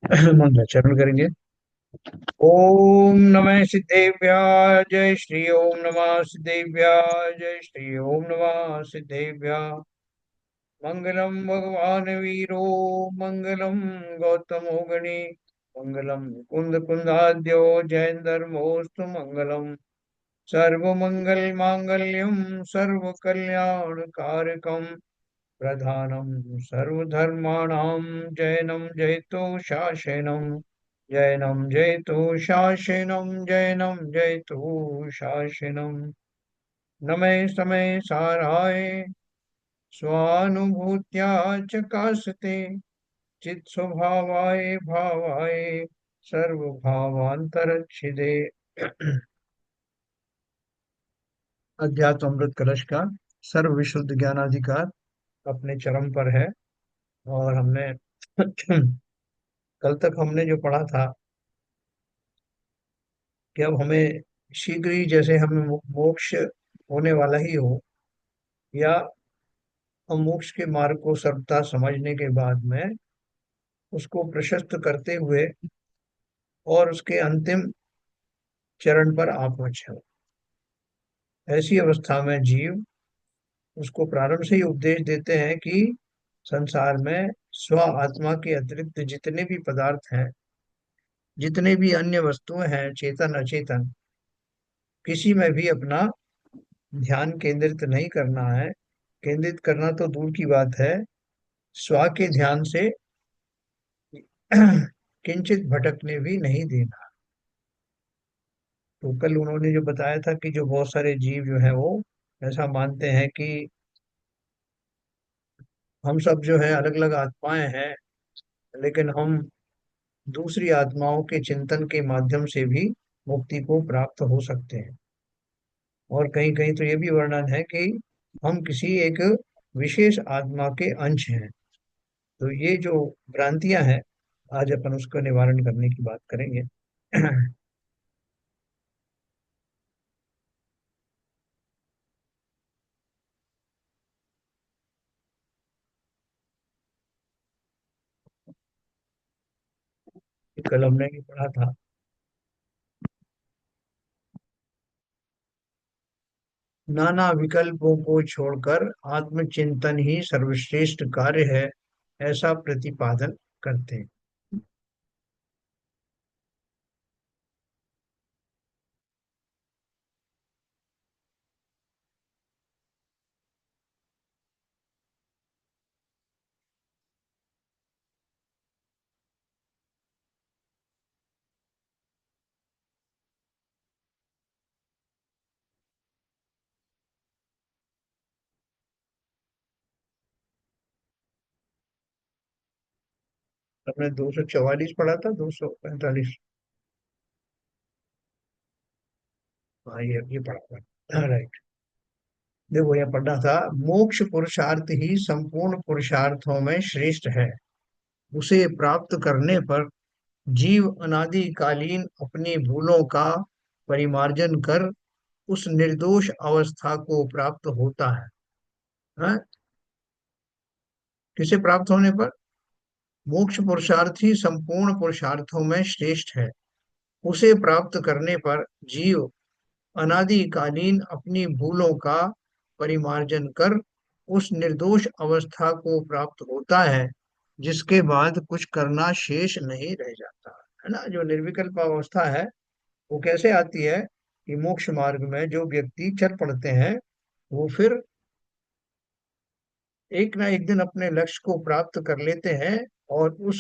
मंगलाचरण करेंगे। ओम नमः सिद्धेभ्याय जय श्री ओम नमः सिद्धेभ्याय जय श्री ओम नमः सिद्धेभ्याय। मंगलम भगवान वीरो मंगलम गौतमो गणे मंगलम कुंद कुंदाद्यो जयंदर्मोस्तु मंगलम। सर्वमंगल मांगल्यम सर्व कल्याण कारकम प्रधानम सर्वधर्माणां जैनं जयतो शासनम। जैनं जयतो शासनम जैनं जयतो शासनम। नमः समय साराय स्वानुभूत्या चकासते चित् स्वभावाय भावाय सर्वभावांतरच्छिदे। अध्यात्म अमृत कलश का सर्व विशुद्ध ज्ञानाधिकार अपने चरम पर है। और हमने कल तक हमने जो पढ़ा था कि अब हमें शीघ्र ही जैसे हमें मोक्ष होने वाला ही हो, या हम मोक्ष के मार्ग को सर्वथा समझने के बाद में उसको प्रशस्त करते हुए और उसके अंतिम चरण पर आ पहुंचे हो, ऐसी अवस्था में जीव उसको प्रारंभ से ही उपदेश देते हैं कि संसार में स्व आत्मा के अतिरिक्त जितने भी पदार्थ हैं, जितने भी अन्य वस्तुएं हैं, चेतन अचेतन, किसी में भी अपना ध्यान केंद्रित नहीं करना है। केंद्रित करना तो दूर की बात है, स्व के ध्यान से किंचित भटकने भी नहीं देना। तो कल उन्होंने जो बताया था कि जो बहुत सारे जीव जो है वो ऐसा मानते हैं कि हम सब जो है अलग अलग आत्माएं हैं, लेकिन हम दूसरी आत्माओं के चिंतन के माध्यम से भी मुक्ति को प्राप्त हो सकते हैं। और कहीं कहीं तो ये भी वर्णन है कि हम किसी एक विशेष आत्मा के अंश हैं। तो ये जो भ्रांतियां हैं, आज अपन उसका निवारण करने की बात करेंगे। कल हमने ये पढ़ा था, नाना विकल्पों को छोड़कर आत्मचिंतन ही सर्वश्रेष्ठ कार्य है, ऐसा प्रतिपादन करते हैं। हमने 244 पढ़ा था, 245। हाँ, ये पढ़ा था, राइट। देखो, ये पढ़ा था, मोक्ष पुरुषार्थ ही संपूर्ण पुरुषार्थों में श्रेष्ठ है। उसे प्राप्त करने पर जीव अनादिकालीन अपनी भूलों का परिमार्जन कर उस निर्दोष अवस्था को प्राप्त होता है। हाँ? किसे प्राप्त होने पर? मोक्ष पुरुषार्थ ही संपूर्ण पुरुषार्थों में श्रेष्ठ है। उसे प्राप्त करने पर जीव अनादिकालीन अपनी भूलों का परिमार्जन कर उस निर्दोष अवस्था को प्राप्त होता है, जिसके बाद कुछ करना शेष नहीं रह जाता है ना। जो निर्विकल्प अवस्था है वो कैसे आती है कि मोक्ष मार्ग में जो व्यक्ति चल पड़ते हैं, वो फिर एक ना एक दिन अपने लक्ष्य को प्राप्त कर लेते हैं। और उस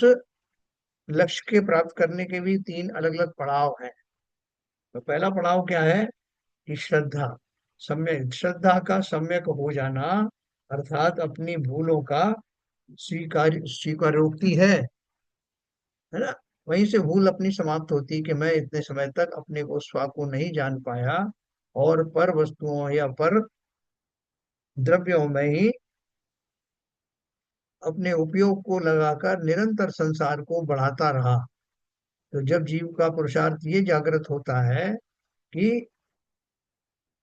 लक्ष्य के प्राप्त करने के भी तीन अलग अलग पड़ाव हैं। तो पहला पड़ाव क्या है कि श्रद्धा, सम्यक श्रद्धा का सम्यक हो जाना, अर्थात अपनी भूलों का स्वीकारोक्ति है ना। वहीं से भूल अपनी समाप्त होती है कि मैं इतने समय तक अपने को स्व को नहीं जान पाया और पर वस्तुओं या पर द्रव्यों में ही अपने उपयोग को लगाकर निरंतर संसार को बढ़ाता रहा। तो जब जीव का पुरुषार्थ ये जागृत होता है कि,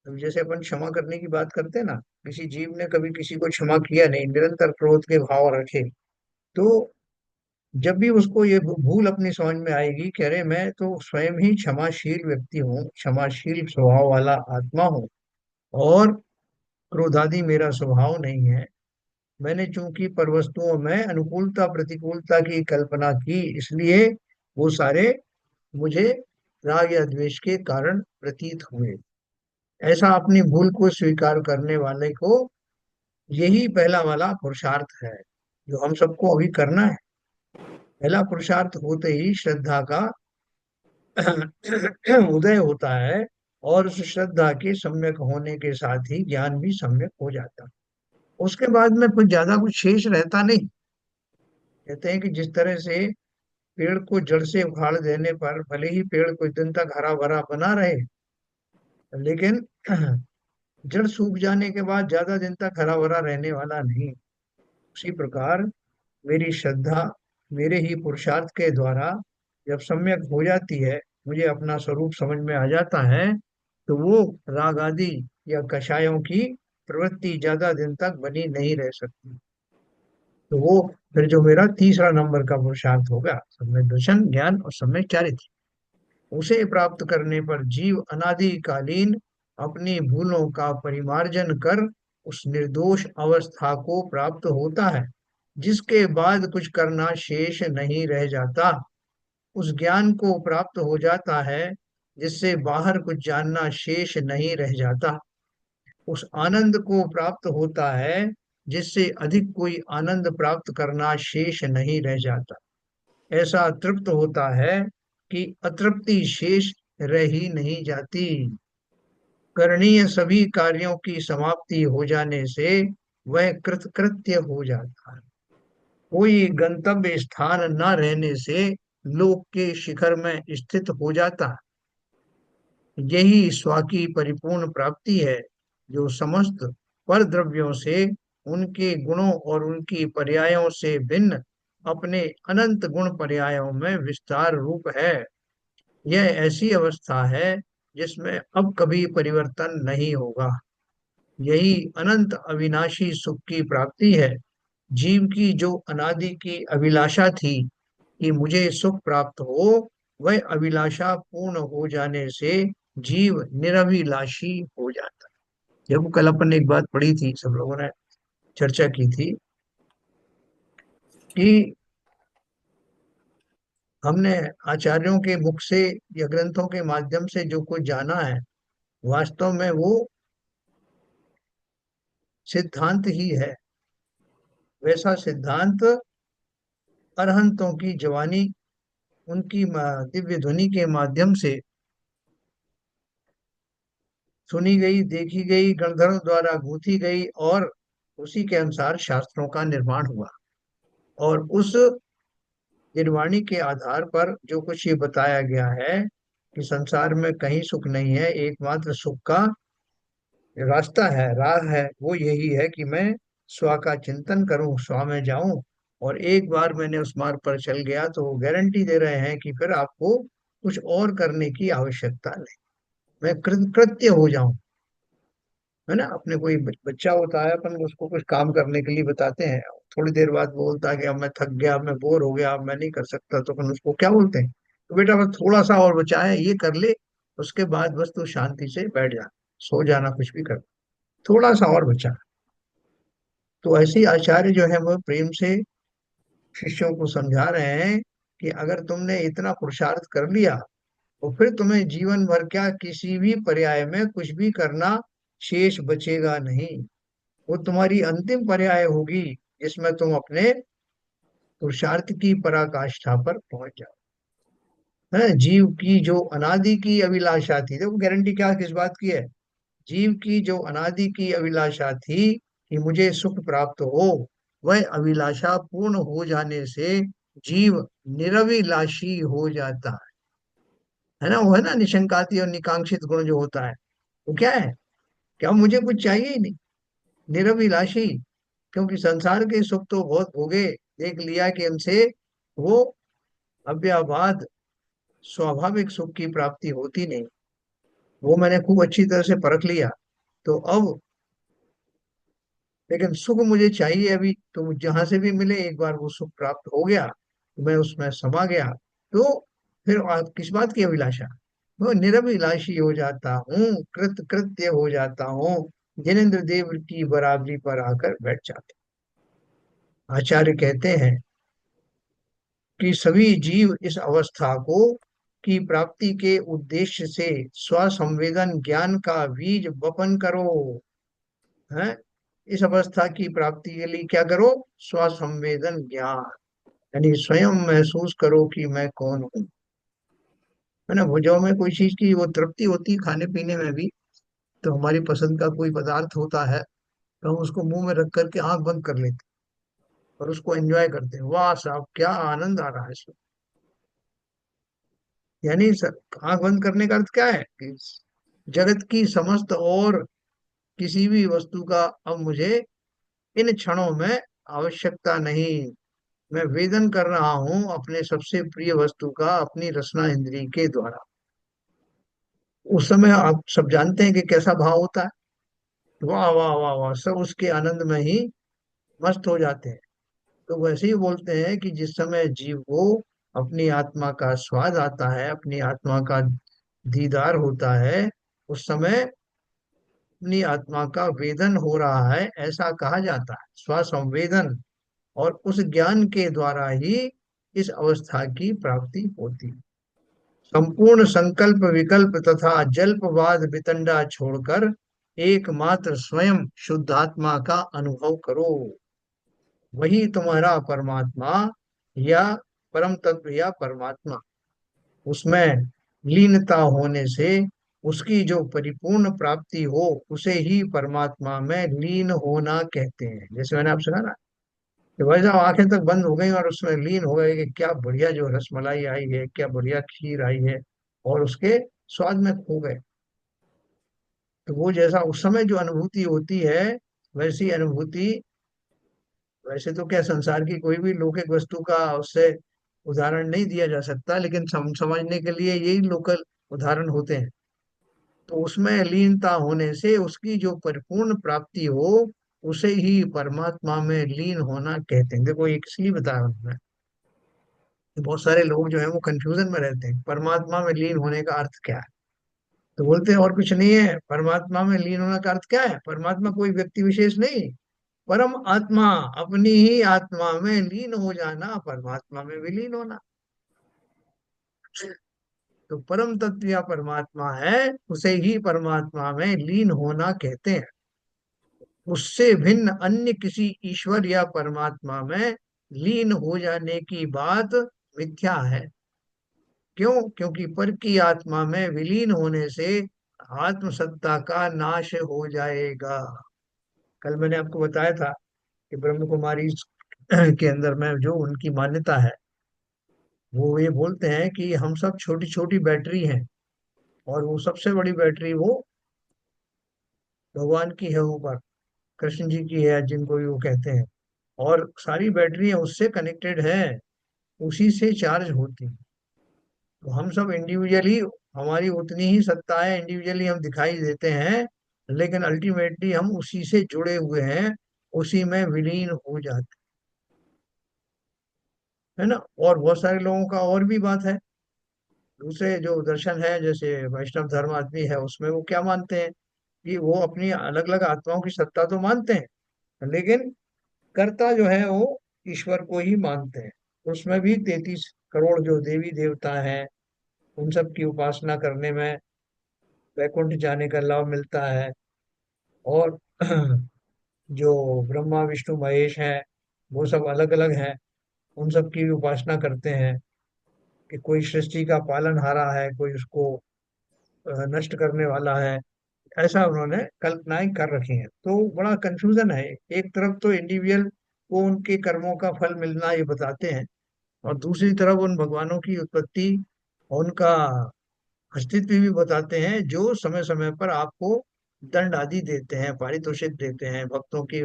अब जैसे अपन क्षमा करने की बात करते हैं ना, किसी जीव ने कभी किसी को क्षमा किया नहीं, निरंतर क्रोध के भाव रखे, तो जब भी उसको ये भूल अपनी समझ में आएगी कि अरे मैं तो स्वयं ही क्षमाशील व्यक्ति हूँ, क्षमाशील स्वभाव वाला आत्मा हूँ, और क्रोधादि मेरा स्वभाव नहीं है। मैंने चूंकि पर वस्तुओं में अनुकूलता प्रतिकूलता की कल्पना की, इसलिए वो सारे मुझे राग या द्वेष के कारण प्रतीत हुए। ऐसा अपनी भूल को स्वीकार करने वाले को यही पहला वाला पुरुषार्थ है जो हम सबको अभी करना है। पहला पुरुषार्थ होते ही श्रद्धा का उदय होता है, और उस श्रद्धा के सम्यक होने के साथ ही ज्ञान भी सम्यक हो जाता है। उसके बाद में कुछ ज्यादा कुछ शेष रहता नहीं। कहते हैं कि जिस तरह से पेड़ को जड़ से उखाड़ देने पर भले ही पेड़ कुछ दिन तक हरा भरा बना रहे, लेकिन जड़ सूख जाने के बाद ज्यादा दिन तक हरा भरा रहने वाला नहीं। उसी प्रकार मेरी श्रद्धा मेरे ही पुरुषार्थ के द्वारा जब सम्यक हो जाती है, मुझे अपना स्वरूप समझ में आ जाता है, तो वो राग आदि या कषायों की प्रवृत्ति ज्यादा दिन तक बनी नहीं रह सकती। तो वो फिर जो मेरा तीसरा नंबर का पुरुषार्थ होगा, सम्यक दर्शन ज्ञान और सम्यक चारित्र्य, उसे प्राप्त करने पर जीव अनादिकालीन अपनी भूलों का परिमार्जन कर उस निर्दोष अवस्था को प्राप्त होता है, जिसके बाद कुछ करना शेष नहीं रह जाता। उस ज्ञान को प्राप्त हो जाता है जिससे बाहर कुछ जानना शेष नहीं रह जाता। उस आनंद को प्राप्त होता है जिससे अधिक कोई आनंद प्राप्त करना शेष नहीं रह जाता। ऐसा तृप्त होता है कि अतृप्ति शेष रह ही नहीं जाती। करणीय सभी कार्यों की समाप्ति हो जाने से वह कृतकृत्य हो जाता है। कोई गंतव्य स्थान न रहने से लोक के शिखर में स्थित हो जाता है। यही स्व की परिपूर्ण प्राप्ति है, जो समस्त पर द्रव्यों से, उनके गुणों और उनकी पर्यायों से भिन्न अपने अनंत गुण पर्यायों में विस्तार रूप है। यह ऐसी अवस्था है जिसमें अब कभी परिवर्तन नहीं होगा। यही अनंत अविनाशी सुख की प्राप्ति है। जीव की जो अनादि की अभिलाषा थी कि मुझे सुख प्राप्त हो, वह अभिलाषा पूर्ण हो जाने से जीव निरभिलाषी हो जाता है। जब कल अपन ने एक बात पढ़ी थी, सब लोगों ने चर्चा की थी कि हमने आचार्यों के मुख से या ग्रंथों के माध्यम से जो कुछ जाना है, वास्तव में वो सिद्धांत ही है। वैसा सिद्धांत अरहंतों की जवानी, उनकी दिव्य ध्वनि के माध्यम से सुनी गई, देखी गई, गणधरों द्वारा गूंथी गई, और उसी के अनुसार शास्त्रों का निर्माण हुआ। और उस निर्वाणी के आधार पर जो कुछ ये बताया गया है कि संसार में कहीं सुख नहीं है, एकमात्र सुख का रास्ता है, राह है, वो यही है कि मैं स्व का चिंतन करूं, स्व में जाऊं। और एक बार मैंने उस मार्ग पर चल गया तो वो गारंटी दे रहे हैं कि फिर आपको कुछ और करने की आवश्यकता नहीं। मैं कृत्य हो जाऊं। है ना, अपने कोई बच्चा होता है, अपन उसको कुछ काम करने के लिए बताते हैं, थोड़ी देर बाद बोलता है कि अब मैं थक गया, अब मैं बोर हो गया, अब मैं नहीं कर सकता, तो अपन उसको क्या बोलते हैं? तो बेटा बस थोड़ा सा और बचा है, ये कर ले, उसके बाद बस तू शांति से बैठ जा, सो जाना, कुछ भी कर, थोड़ा सा और बचा। तो ऐसे ही आचार्य जो है वो प्रेम से शिष्यों को समझा रहे हैं कि अगर तुमने इतना पुरुषार्थ कर लिया, तो फिर तुम्हें जीवन भर क्या किसी भी पर्याय में कुछ भी करना शेष बचेगा नहीं। वो तुम्हारी अंतिम पर्याय होगी जिसमें तुम अपने पुरुषार्थ की पराकाष्ठा पर पहुंच जाओ। है, जीव की जो अनादि की अभिलाषा थी, देखो गारंटी क्या किस बात की है? जीव की जो अनादि की अभिलाषा थी कि मुझे सुख प्राप्त हो, वह अभिलाषा पूर्ण हो जाने से जीव निरभिलाषी हो जाता है ना। वो है ना निशंकाति और निकांक्षित गुण जो होता है, वो क्या है? क्या मुझे कुछ चाहिए ही नहीं, निरभिलाषी। क्योंकि संसार के सुख तो बहुत भोगे, देख लिया कि उनसे वो अव्यवहाद स्वाभाविक सुख की प्राप्ति होती नहीं। वो मैंने खूब अच्छी तरह से परख लिया। तो अब लेकिन सुख मुझे चाहिए अभी, तो जहां से भी मिले एक बार वो सुख प्राप्त हो गया, मैं उसमें समा गया, तो फिर किस बात की अभिलाषा? वो निरभिलाषी हो जाता हूँ, कृत कृत्य हो जाता हूँ, जिनेन्द्र देव की बराबरी पर आकर बैठ जाते। आचार्य कहते हैं कि सभी जीव इस अवस्था को की प्राप्ति के उद्देश्य से स्वसंवेदन ज्ञान का बीज वपन करो। है, इस अवस्था की प्राप्ति के लिए क्या करो? स्वसंवेदन ज्ञान, यानी स्वयं महसूस करो कि मैं कौन हूँ। है ना, भुजाओं में कोई चीज की वो तृप्ति होती है, खाने पीने में भी, तो हमारी पसंद का कोई पदार्थ होता है, तो हम उसको मुंह में रख करके आंख बंद कर लेते हैं और उसको एंजॉय करते हैं। वाह साहब, क्या आनंद आ रहा है इसमें। यानी आंख बंद करने का अर्थ क्या है कि जगत की समस्त और किसी भी वस्तु का अब मुझे इन क्षणों में आवश्यकता नहीं। मैं वेदन कर रहा हूं अपने सबसे प्रिय वस्तु का अपनी रसना इंद्री के द्वारा। उस समय आप सब जानते हैं कि कैसा भाव होता है। वाह वाह वाह वाह, सब उसके आनंद में ही मस्त हो जाते हैं। तो वैसे ही बोलते हैं कि जिस समय जीव को अपनी आत्मा का स्वाद आता है, अपनी आत्मा का दीदार होता है, उस समय अपनी आत्मा का वेदन हो रहा है, ऐसा कहा जाता है, स्वसंवेदन। और उस ज्ञान के द्वारा ही इस अवस्था की प्राप्ति होती है। संपूर्ण संकल्प विकल्प तथा जल्पवाद वितंडा छोड़कर एकमात्र स्वयं शुद्धात्मा का अनुभव करो। वही तुम्हारा परमात्मा या परम तत्व या परमात्मा। उसमें लीनता होने से उसकी जो परिपूर्ण प्राप्ति हो, उसे ही परमात्मा में लीन होना कहते हैं। जैसे मैंने आपसे कहा ना कि भाई साहब आंखें तक बंद हो गई और उसमें लीन हो गए कि क्या बढ़िया जो रसमलाई आई है, क्या बढ़िया खीर आई है, और उसके स्वाद में खो गए। तो वो जैसा उस समय जो अनुभूति होती है, वैसी अनुभूति, वैसे तो क्या संसार की कोई भी लौकिक वस्तु का उससे उदाहरण नहीं दिया जा सकता, लेकिन समझने के लिए यही लोकल उदाहरण होते हैं। तो उसमें लीनता होने से उसकी जो परिपूर्ण प्राप्ति हो, उसे ही परमात्मा में लीन होना कहते हैं। देखो, ये इसलिए बताया उन्होंने कि बहुत सारे लोग जो है वो कंफ्यूजन में रहते हैं, परमात्मा में लीन होने का अर्थ क्या है। तो बोलते हैं और कुछ नहीं है, परमात्मा में लीन होने का अर्थ क्या है? परमात्मा कोई व्यक्ति विशेष नहीं, परम आत्मा, अपनी ही आत्मा में लीन हो जाना, परमात्मा में विलीन होना। तो परम तत्व या परमात्मा है, उसे ही परमात्मा में लीन होना कहते हैं। उससे भिन्न अन्य किसी ईश्वर या परमात्मा में लीन हो जाने की बात मिथ्या है। क्यों? क्योंकि पर की आत्मा में विलीन होने से आत्म सत्ता का नाश हो जाएगा। कल मैंने आपको बताया था कि ब्रह्म कुमारी के अंदर में जो उनकी मान्यता है, वो ये बोलते हैं कि हम सब छोटी छोटी बैटरी हैं, और वो सबसे बड़ी बैटरी वो भगवान की है ऊपर, कृष्ण जी की है, जिनको भी वो कहते हैं। और सारी बैटरी उससे कनेक्टेड है, उसी से चार्ज होती है। तो हम सब इंडिविजुअली, हमारी उतनी ही सत्ता है, इंडिविजुअली हम दिखाई देते हैं, लेकिन अल्टीमेटली हम उसी से जुड़े हुए हैं, उसी में विलीन हो जाते हैं। है ना। और बहुत सारे लोगों का और भी बात है, दूसरे जो दर्शन है, जैसे वैष्णव धर्म आदमी है, उसमें वो क्या मानते हैं कि वो अपनी अलग अलग आत्माओं की सत्ता तो मानते हैं, लेकिन कर्ता जो है वो ईश्वर को ही मानते हैं। उसमें भी 33 करोड़ जो देवी देवता हैं, उन सब की उपासना करने में वैकुंठ जाने का लाभ मिलता है। और जो ब्रह्मा विष्णु महेश हैं, वो सब अलग अलग हैं, उन सब की भी उपासना करते हैं कि कोई सृष्टि का पालनहारा है, कोई उसको नष्ट करने वाला है। ऐसा उन्होंने कल्पनाएं कर रखी हैं। तो बड़ा कंफ्यूजन है। एक तरफ तो इंडिविजुअल को उनके कर्मों का फल मिलना ये बताते हैं, और दूसरी तरफ उन भगवानों की उत्पत्ति और उनका अस्तित्व भी बताते हैं, जो समय समय पर आपको दंड आदि देते हैं, पारितोषिक देते हैं, भक्तों की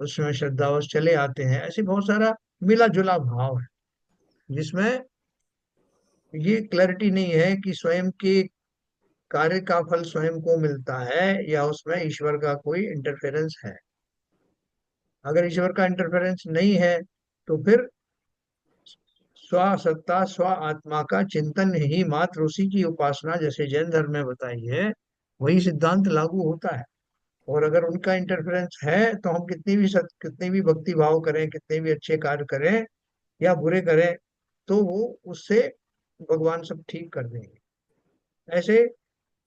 उसमें श्रद्धावश चले आते हैं। ऐसे बहुत सारा मिला जुला भाव है, जिसमें ये क्लैरिटी नहीं है कि स्वयं के कार्य का फल स्वयं को मिलता है या उसमें ईश्वर का कोई इंटरफेरेंस है। अगर ईश्वर का इंटरफेरेंस नहीं है, तो फिर स्व सत्ता स्व आत्मा का चिंतन ही मात्र उसी की उपासना, जैसे जैन धर्म में बताई है, वही सिद्धांत लागू होता है। और अगर उनका इंटरफेरेंस है तो हम कितनी भी भक्ति भाव करें, कितने भी अच्छे कार्य करें या बुरे करें, तो वो उससे भगवान सब ठीक कर देंगे। ऐसे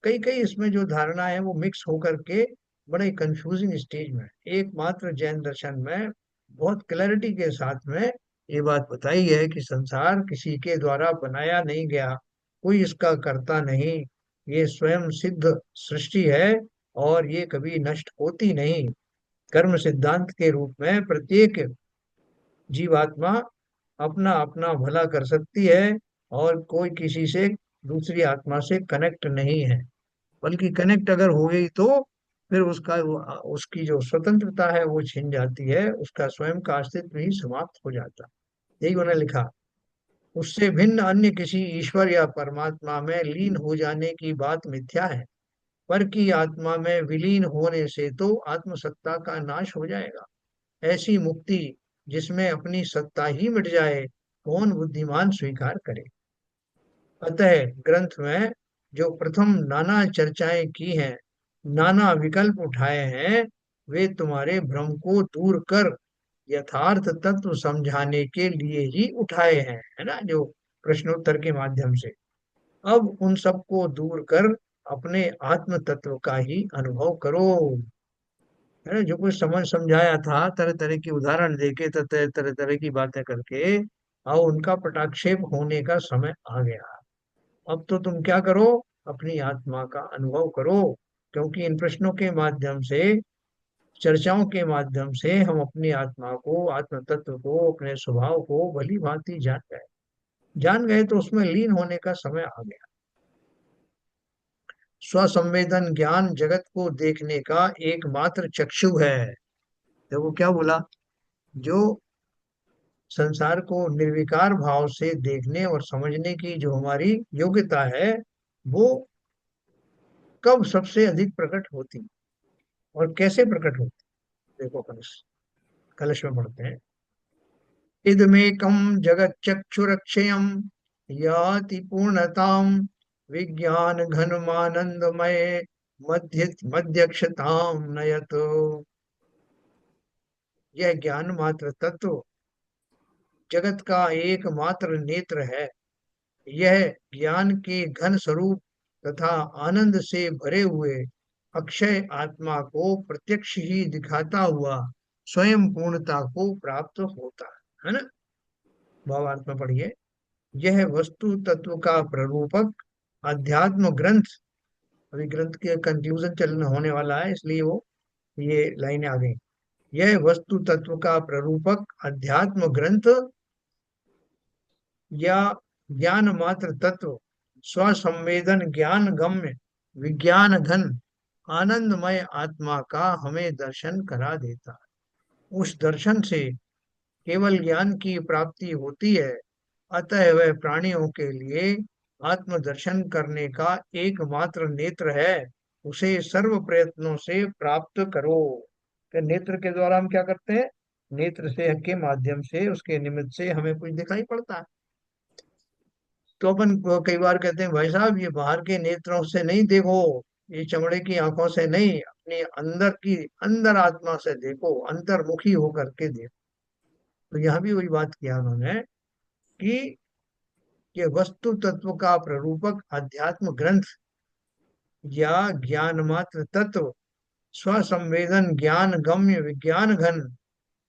कई कई इसमें जो धारणा है वो मिक्स होकर के बड़े कंफ्यूजिंग स्टेज में है। एकमात्र जैन दर्शन में बहुत क्लैरिटी के साथ में ये बात बताई है कि संसार किसी के द्वारा बनाया नहीं गया, कोई इसका करता नहीं, ये स्वयं सिद्ध सृष्टि है और ये कभी नष्ट होती नहीं। कर्म सिद्धांत के रूप में प्रत्येक जीवात्मा अपना अपना भला कर सकती है, और कोई किसी से दूसरी आत्मा से कनेक्ट नहीं है। बल्कि कनेक्ट अगर हो गई तो फिर उसकी जो स्वतंत्रता है वो छिन जाती है, उसका स्वयं का अस्तित्व ही समाप्त हो जाता है। यही उन्होंने लिखा। उससे भिन्न अन्य किसी ईश्वर या परमात्मा में लीन हो जाने की बात मिथ्या है। पर की आत्मा में विलीन होने से तो आत्मसत्ता का नाश हो जाएगा। ऐसी मुक्ति जिसमें अपनी सत्ता ही मिट जाए, कौन बुद्धिमान स्वीकार करे। अतः ग्रंथ में जो प्रथम नाना चर्चाएं की हैं, नाना विकल्प उठाए हैं, वे तुम्हारे भ्रम को दूर कर यथार्थ तत्व समझाने के लिए ही उठाए हैं, है ना, जो प्रश्नोत्तर के माध्यम से। अब उन सबको दूर कर अपने आत्म तत्व का ही अनुभव करो। है ना, जो कुछ समझ समझाया था तरह तरह की उदाहरण देके, तरह तरह तरह की बातें करके, और उनका पटाक्षेप होने का समय आ गया। अब तो तुम क्या करो, अपनी आत्मा का अनुभव करो। क्योंकि इन प्रश्नों के माध्यम से, चर्चाओं के माध्यम से हम अपनी आत्मा को, आत्म तत्व को, अपने स्वभाव को भली भांति जान गए तो उसमें लीन होने का समय आ गया। स्वसंवेदन ज्ञान जगत को देखने का एकमात्र चक्षु है। देखो क्या बोला, जो संसार को निर्विकार भाव से देखने और समझने की जो हमारी योग्यता है, वो कब सबसे अधिक प्रकट होती और कैसे प्रकट होती। देखो कलश, कलश में पढ़ते हैं, इदमेकम जगत चक्षुरक्षयम याति पूर्णताम विज्ञान घनमानंदमय मध्यक्षताम नयत। यह ज्ञान मात्र तत्व जगत का एकमात्र नेत्र है। यह ज्ञान के घन स्वरूप तथा आनंद से भरे हुए अक्षय आत्मा को प्रत्यक्ष ही दिखाता हुआ स्वयं पूर्णता को प्राप्त होता है ना। भावार्थ में पढ़िए, यह वस्तु तत्व का प्ररूपक अध्यात्म ग्रंथ। अभी ग्रंथ के कंक्लूजन चलने होने वाला है, इसलिए वो ये लाइनें आ गई। यह वस्तु तत्व का प्ररूपक अध्यात्म ग्रंथ या ज्ञान मात्र तत्व स्वसंवेदन ज्ञान गम्य विज्ञान घन आनंदमय आत्मा का हमें दर्शन करा देता है। उस दर्शन से केवल ज्ञान की प्राप्ति होती है। अतः वह प्राणियों के लिए आत्मदर्शन करने का एकमात्र नेत्र है। उसे सर्व प्रयत्नों से प्राप्त करो। तो नेत्र के द्वारा हम क्या करते हैं, नेत्र से के माध्यम से, उसके निमित्त से हमें कुछ दिखाई पड़ता है। तो अपन कई बार कहते हैं, भाई साहब ये बाहर के नेत्रों से नहीं देखो, ये चमड़े की आंखों से नहीं, अपनी अंदर आत्मा से देखो, अंतर्मुखी होकर के देखो। तो यहाँ भी वही बात किया उन्होंने कि ये वस्तु तत्व का प्ररूपक अध्यात्म ग्रंथ या ज्ञान मात्र तत्व स्वसंवेदन ज्ञान गम्य विज्ञान घन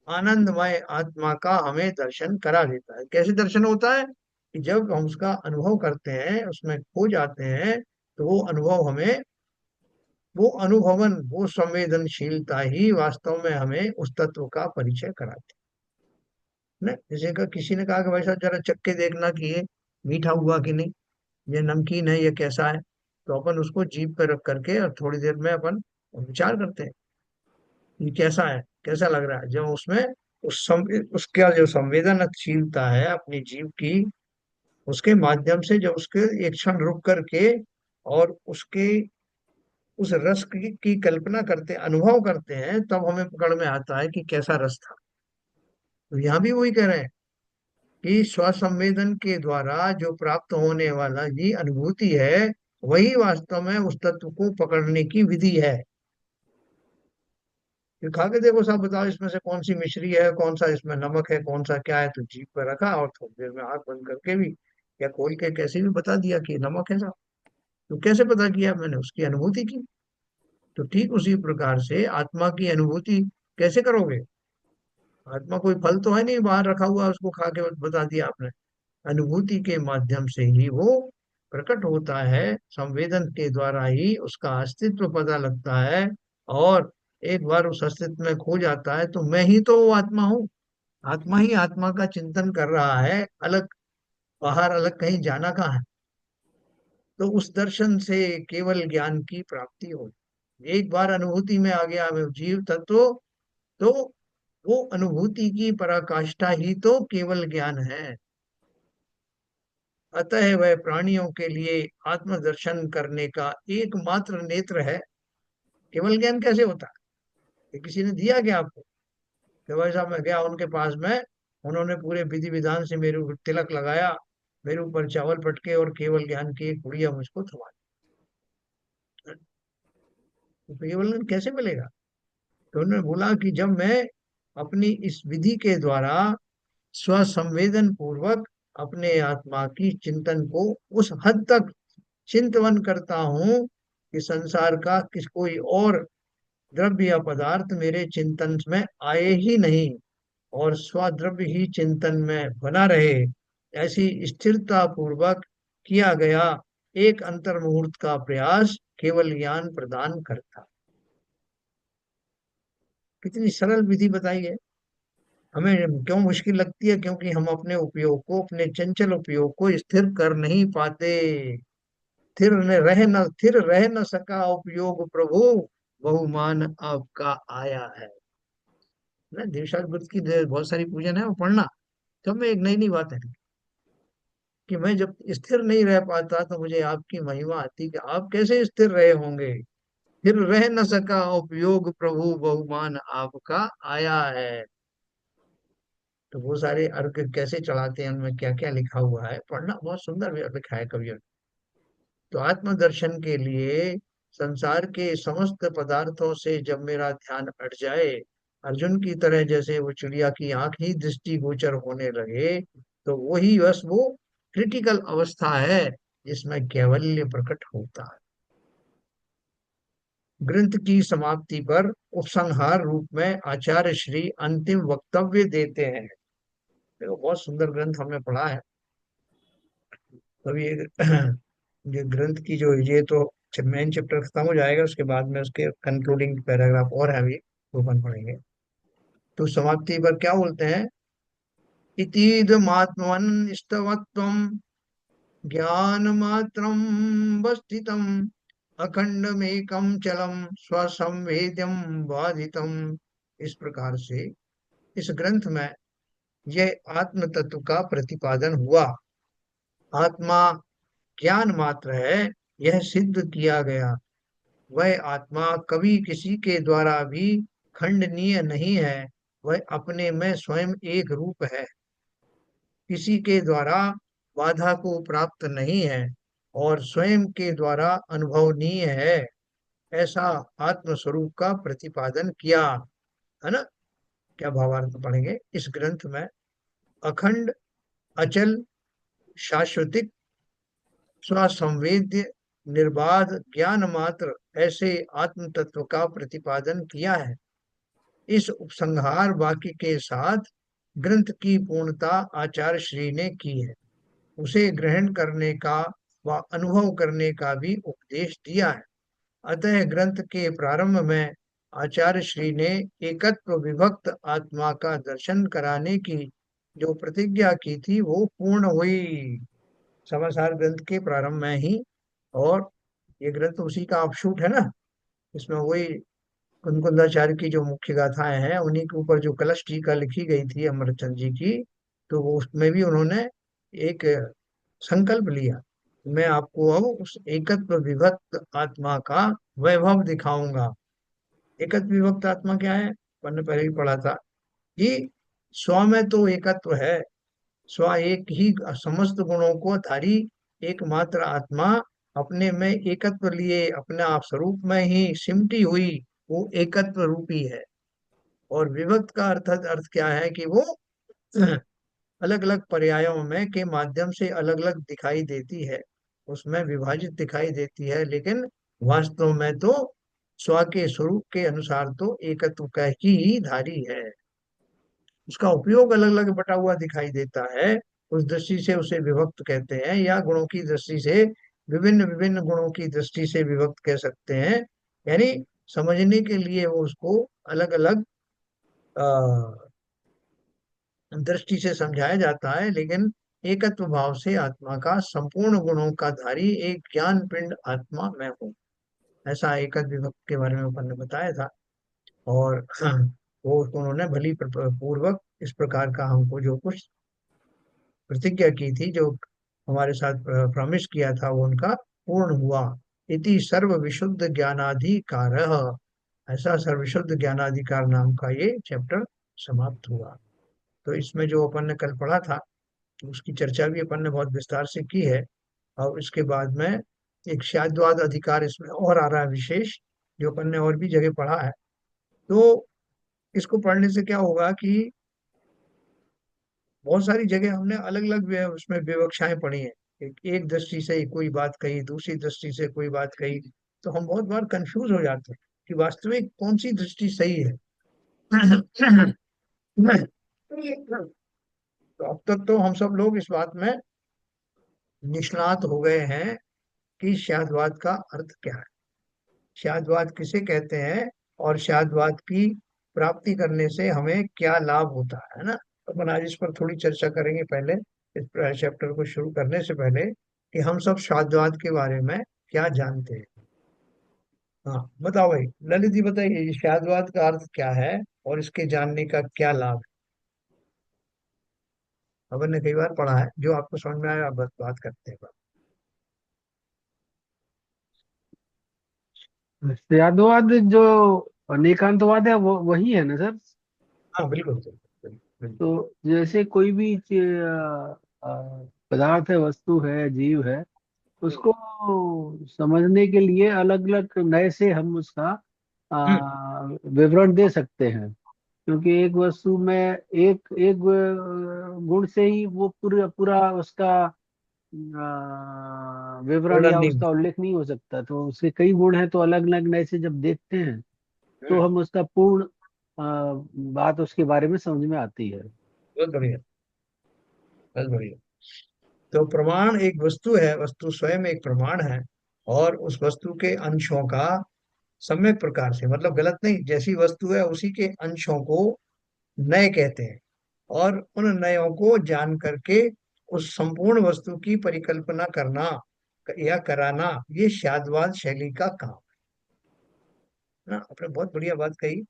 आनंदमय आत्मा का हमें दर्शन करा देता है। कैसे दर्शन होता है कि जब हम उसका अनुभव करते हैं, उसमें खो जाते हैं, तो वो अनुभव हमें, वो अनुभवन, वो संवेदनशीलता ही वास्तव में हमें उस तत्व का परिचय कराती है ना। जैसे का किसी ने कहा कि भाई साहब जरा चख के देखना कि ये मीठा हुआ कि नहीं, ये नमकीन है, ये कैसा है। तो अपन उसको जीभ पे रख करके और थोड़ी देर में अपन विचार करते हैं, ये कैसा है, कैसा लग रहा है। जब उसमें उसका जो संवेदनशीलता है अपनी जीव की, उसके माध्यम से जब उसके एक क्षण रुक करके और उसके उस रस की कल्पना करते, अनुभव करते हैं, तब हमें पकड़ में आता है कि कैसा रस था। तो यहाँ भी वही कह रहे हैं कि स्वसंवेदन के द्वारा जो प्राप्त होने वाला ये अनुभूति है, वही वास्तव में उस तत्व को पकड़ने की विधि है। फिर खा के देखो, साहब बताओ इसमें से कौन सी मिश्री है, कौन सा इसमें नमक है, कौन सा क्या है, तो जीभ पे रखा और थोड़ी देर में आंख बंद करके भी या खोल के कैसे भी बता दिया कि नमक है साहब। तो कैसे पता किया मैंने? उसकी अनुभूति की। तो ठीक उसी प्रकार से आत्मा की अनुभूति कैसे करोगे? आत्मा कोई फल तो है नहीं बाहर रखा हुआ, उसको खा के बता दिया आपने। अनुभूति के माध्यम से ही वो प्रकट होता है, संवेदन के द्वारा ही उसका अस्तित्व पता लगता है। और एक बार उस अस्तित्व में खो जाता है तो मैं ही तो वो आत्मा हूँ। आत्मा ही आत्मा का चिंतन कर रहा है, अलग बाहर अलग कहीं जाना कहाँ है। तो उस दर्शन से केवल ज्ञान की प्राप्ति हो। एक बार अनुभूति में आ गया मैं जीव तत्व, तो वो अनुभूति की पराकाष्ठा ही तो केवल ज्ञान है। अतः वह प्राणियों के लिए आत्मदर्शन करने का एकमात्र नेत्र है। केवल ज्ञान कैसे होता है? ये किसी ने दिया क्या आपको? कि भाई साहब मैं गया उनके पास में, उन्होंने पूरे विधि विधान से मेरे ऊपर तिलक लगाया, मेरे ऊपर चावल पटके और केवल ज्ञान की एक पुड़िया मुझको थमा दी। तो केवल ज्ञान कैसे मिलेगा? तो उन्होंने बोला कि जब मैं अपनी इस विधि के द्वारा स्वसंवेदन पूर्वक अपने आत्मा की चिंतन को उस हद तक चिंतवन करता हूँ कि संसार का किस कोई और द्रव्य या पदार्थ मेरे चिंतन में आए ही नहीं, और स्वद्रव्य ही चिंतन में बना रहे, ऐसी स्थिरता पूर्वक किया गया एक अंतर मुहूर्त का प्रयास केवल ज्ञान प्रदान करता। कितनी सरल विधि बताई है। हमें क्यों मुश्किल लगती है? क्योंकि हम अपने उपयोग को, अपने चंचल उपयोग को स्थिर कर नहीं पाते। स्थिर रह न सका उपयोग प्रभु, बहुमान आपका आया है ना। देवशास्त्र बुद्ध की बहुत सारी पूजन है, वो पढ़ना। सब में एक नई नई बात है कि मैं जब स्थिर नहीं रह पाता तो मुझे आपकी महिमा आती कि आप कैसे स्थिर रहे होंगे। फिर रह न सका उपयोग प्रभु, बहुमान आपका आया है। तो वो सारे अर्घ कैसे चढ़ाते हैं, उनमें क्या क्या लिखा हुआ है, पढ़ना। बहुत सुंदर भी लिखा है कवियों ने। तो आत्मदर्शन के लिए संसार के समस्त पदार्थों से जब मेरा ध्यान हट जाए, अर्जुन की तरह जैसे वो चिड़िया की आंख ही दृष्टि गोचर होने लगे, तो वही बस वो क्रिटिकल अवस्था है जिसमें कैवल्य प्रकट होता है। ग्रंथ की समाप्ति पर उपसंहार रूप में आचार्य श्री अंतिम वक्तव्य देते हैं। देखो बहुत सुंदर ग्रंथ हमने पढ़ा है। अभी ये ग्रंथ की जो ये तो मेन चैप्टर खत्म हो जाएगा, उसके बाद में उसके कंक्लूडिंग पैराग्राफ और है अभी, वो अपन पढ़ेंगे। तो समाप्ति पर क्या बोलते हैं? इतीदमात्मन् स्तवत्वं ज्ञान मात्रं वस्थितम् अखंडमेकं चलम स्वसंवेद्यम बाधितम। इस प्रकार से इस ग्रंथ में यह आत्म तत्व का प्रतिपादन हुआ। आत्मा ज्ञान मात्र है, यह सिद्ध किया गया। वह आत्मा कभी किसी के द्वारा भी खंडनीय नहीं है। वह अपने में स्वयं एक रूप है, किसी के द्वारा बाधा को प्राप्त नहीं है और स्वयं के द्वारा अनुभवनीय है। ऐसा आत्म स्वरूप का प्रतिपादन किया है ना। क्या भावार्थ पढ़ेंगे इस ग्रंथ में? अखंड, अचल, शाश्वतिक, स्वसंवेद्य, निर्बाध ज्ञान मात्र, ऐसे आत्म तत्व का प्रतिपादन किया है। इस उपसंहार वाक्य के साथ ग्रंथ की पूर्णता आचार्य श्री ने की है। उसे ग्रहण करने का व अनुभव करने का भी उपदेश दिया है। अतः ग्रंथ के प्रारंभ में आचार्य श्री ने एकत्व विभक्त आत्मा का दर्शन कराने की जो प्रतिज्ञा की थी वो पूर्ण हुई। समाचार ग्रंथ के प्रारंभ में ही। और ये ग्रंथ उसी का अपशूट है ना। इसमें वही कुंकुंदाचार्य की जो मुख्य गाथाएं हैं, उन्हीं के ऊपर जो कलश टीका लिखी गई थी अमरचंद जी की, तो वो उसमें भी उन्होंने एक संकल्प लिया। मैं आपको अब उस एकत्व विभक्त आत्मा का वैभव दिखाऊंगा। एकत्व विभक्त आत्मा क्या है? मैंने पहले ही पढ़ा था कि स्व में तो एकत्व है, स्व एक ही समस्त गुणों को धारी एकमात्र आत्मा, अपने में एकत्व लिए अपने आप स्वरूप में ही सिमटी हुई, वो एकत्व रूपी है। और विभक्त का अर्थ क्या है कि वो अलग अलग पर्यायों में के माध्यम से अलग अलग दिखाई देती है, उसमें विभाजित दिखाई देती है, लेकिन वास्तव में तो स्व के स्वरूप के अनुसार तो एकत्व का ही धारी है। उसका उपयोग अलग अलग बटा हुआ दिखाई देता है, उस दृष्टि से उसे विभक्त कहते हैं, या गुणों की दृष्टि से विभिन्न विभिन्न गुणों की दृष्टि से विभक्त कह सकते हैं। यानी समझने के लिए वो उसको अलग अलग दृष्टि से समझाया जाता है, लेकिन एकत्व भाव से आत्मा का संपूर्ण गुणों का धारी एक ज्ञान पिंड आत्मा में हूँ, ऐसा एकत्व विभक्त के बारे में अपन ने बताया था। और वो उन्होंने भली पूर्वक इस प्रकार का हमको जो कुछ प्रतिज्ञा की थी, जो हमारे साथ प्रॉमिस किया था, वो उनका पूर्ण हुआ। इति सर्व विशुद्ध ज्ञानाधिकार, ऐसा सर्वशुद्ध ज्ञानाधिकार नाम का ये चैप्टर समाप्त हुआ। तो इसमें जो अपन ने कल पढ़ा था, उसकी चर्चा भी अपन ने बहुत विस्तार से की है। और इसके बाद में एक शाद्वाद अधिकार इसमें और आ रहा है विशेष, जो अपन ने और भी जगह पढ़ा है। तो इसको पढ़ने से क्या होगा कि बहुत सारी जगह हमने अलग अलग उसमें विवक्षाएं पढ़ी हैं। एक दृष्टि से कोई बात कही, दूसरी दृष्टि से कोई बात कही, तो हम बहुत बार कंफ्यूज हो जाते हैं कि वास्तविक कौन सी दृष्टि सही है। तो अब तक तो हम सब लोग इस बात में निष्णात हो गए हैं कि शाद्वाद का अर्थ क्या है, शाद्वाद किसे कहते हैं, और शाद्वाद की प्राप्ति करने से हमें क्या लाभ होता है ना। तो अपन आज इस पर थोड़ी चर्चा करेंगे, पहले इस चैप्टर को शुरू करने से पहले, कि हम सब शाद्वाद के बारे में क्या जानते हैं। हाँ बताओ भाई, ललित जी बताइए, ये शाद्वाद का अर्थ क्या है और इसके जानने का क्या लाभ है। अपन ने कई बार पढ़ा है, जो आपको समझ में आया आप बस बात करते हैं। यादवाद जो अनेकांतवाद है वो वही है ना सर। हाँ बिल्कुल बिल्कुल बिल्कुल। तो जैसे कोई भी पदार्थ है, वस्तु है, जीव है, उसको समझने के लिए अलग अलग नए से हम उसका हम्म, विवरण दे सकते हैं। क्योंकि एक वस्तु में एक एक गुण से ही वो पूरा पूरा उसका विवरण वर्णन या नहीं। उसका उल्लेख नहीं हो सकता। तो उसके कई गुण हैं, तो अलग अलग नए से जब देखते हैं तो हम्म, हम उसका पूर्ण बात उसके बारे में समझ में आती है। बहुत बढ़िया, बहुत बढ़िया। तो प्रमाण एक वस्तु है, वस्तु स्वयं एक प्रमाण है, और उस वस्तु के अंशों का सम्यक प्रकार से, मतलब गलत नहीं, जैसी वस्तु है उसी के अंशों को नय कहते हैं। और उन नयों को जान करके उस संपूर्ण वस्तु की परिकल्पना करना या कराना, ये शाद्वाद शैली का काम है ना। आपने बहुत बढ़िया बात कही।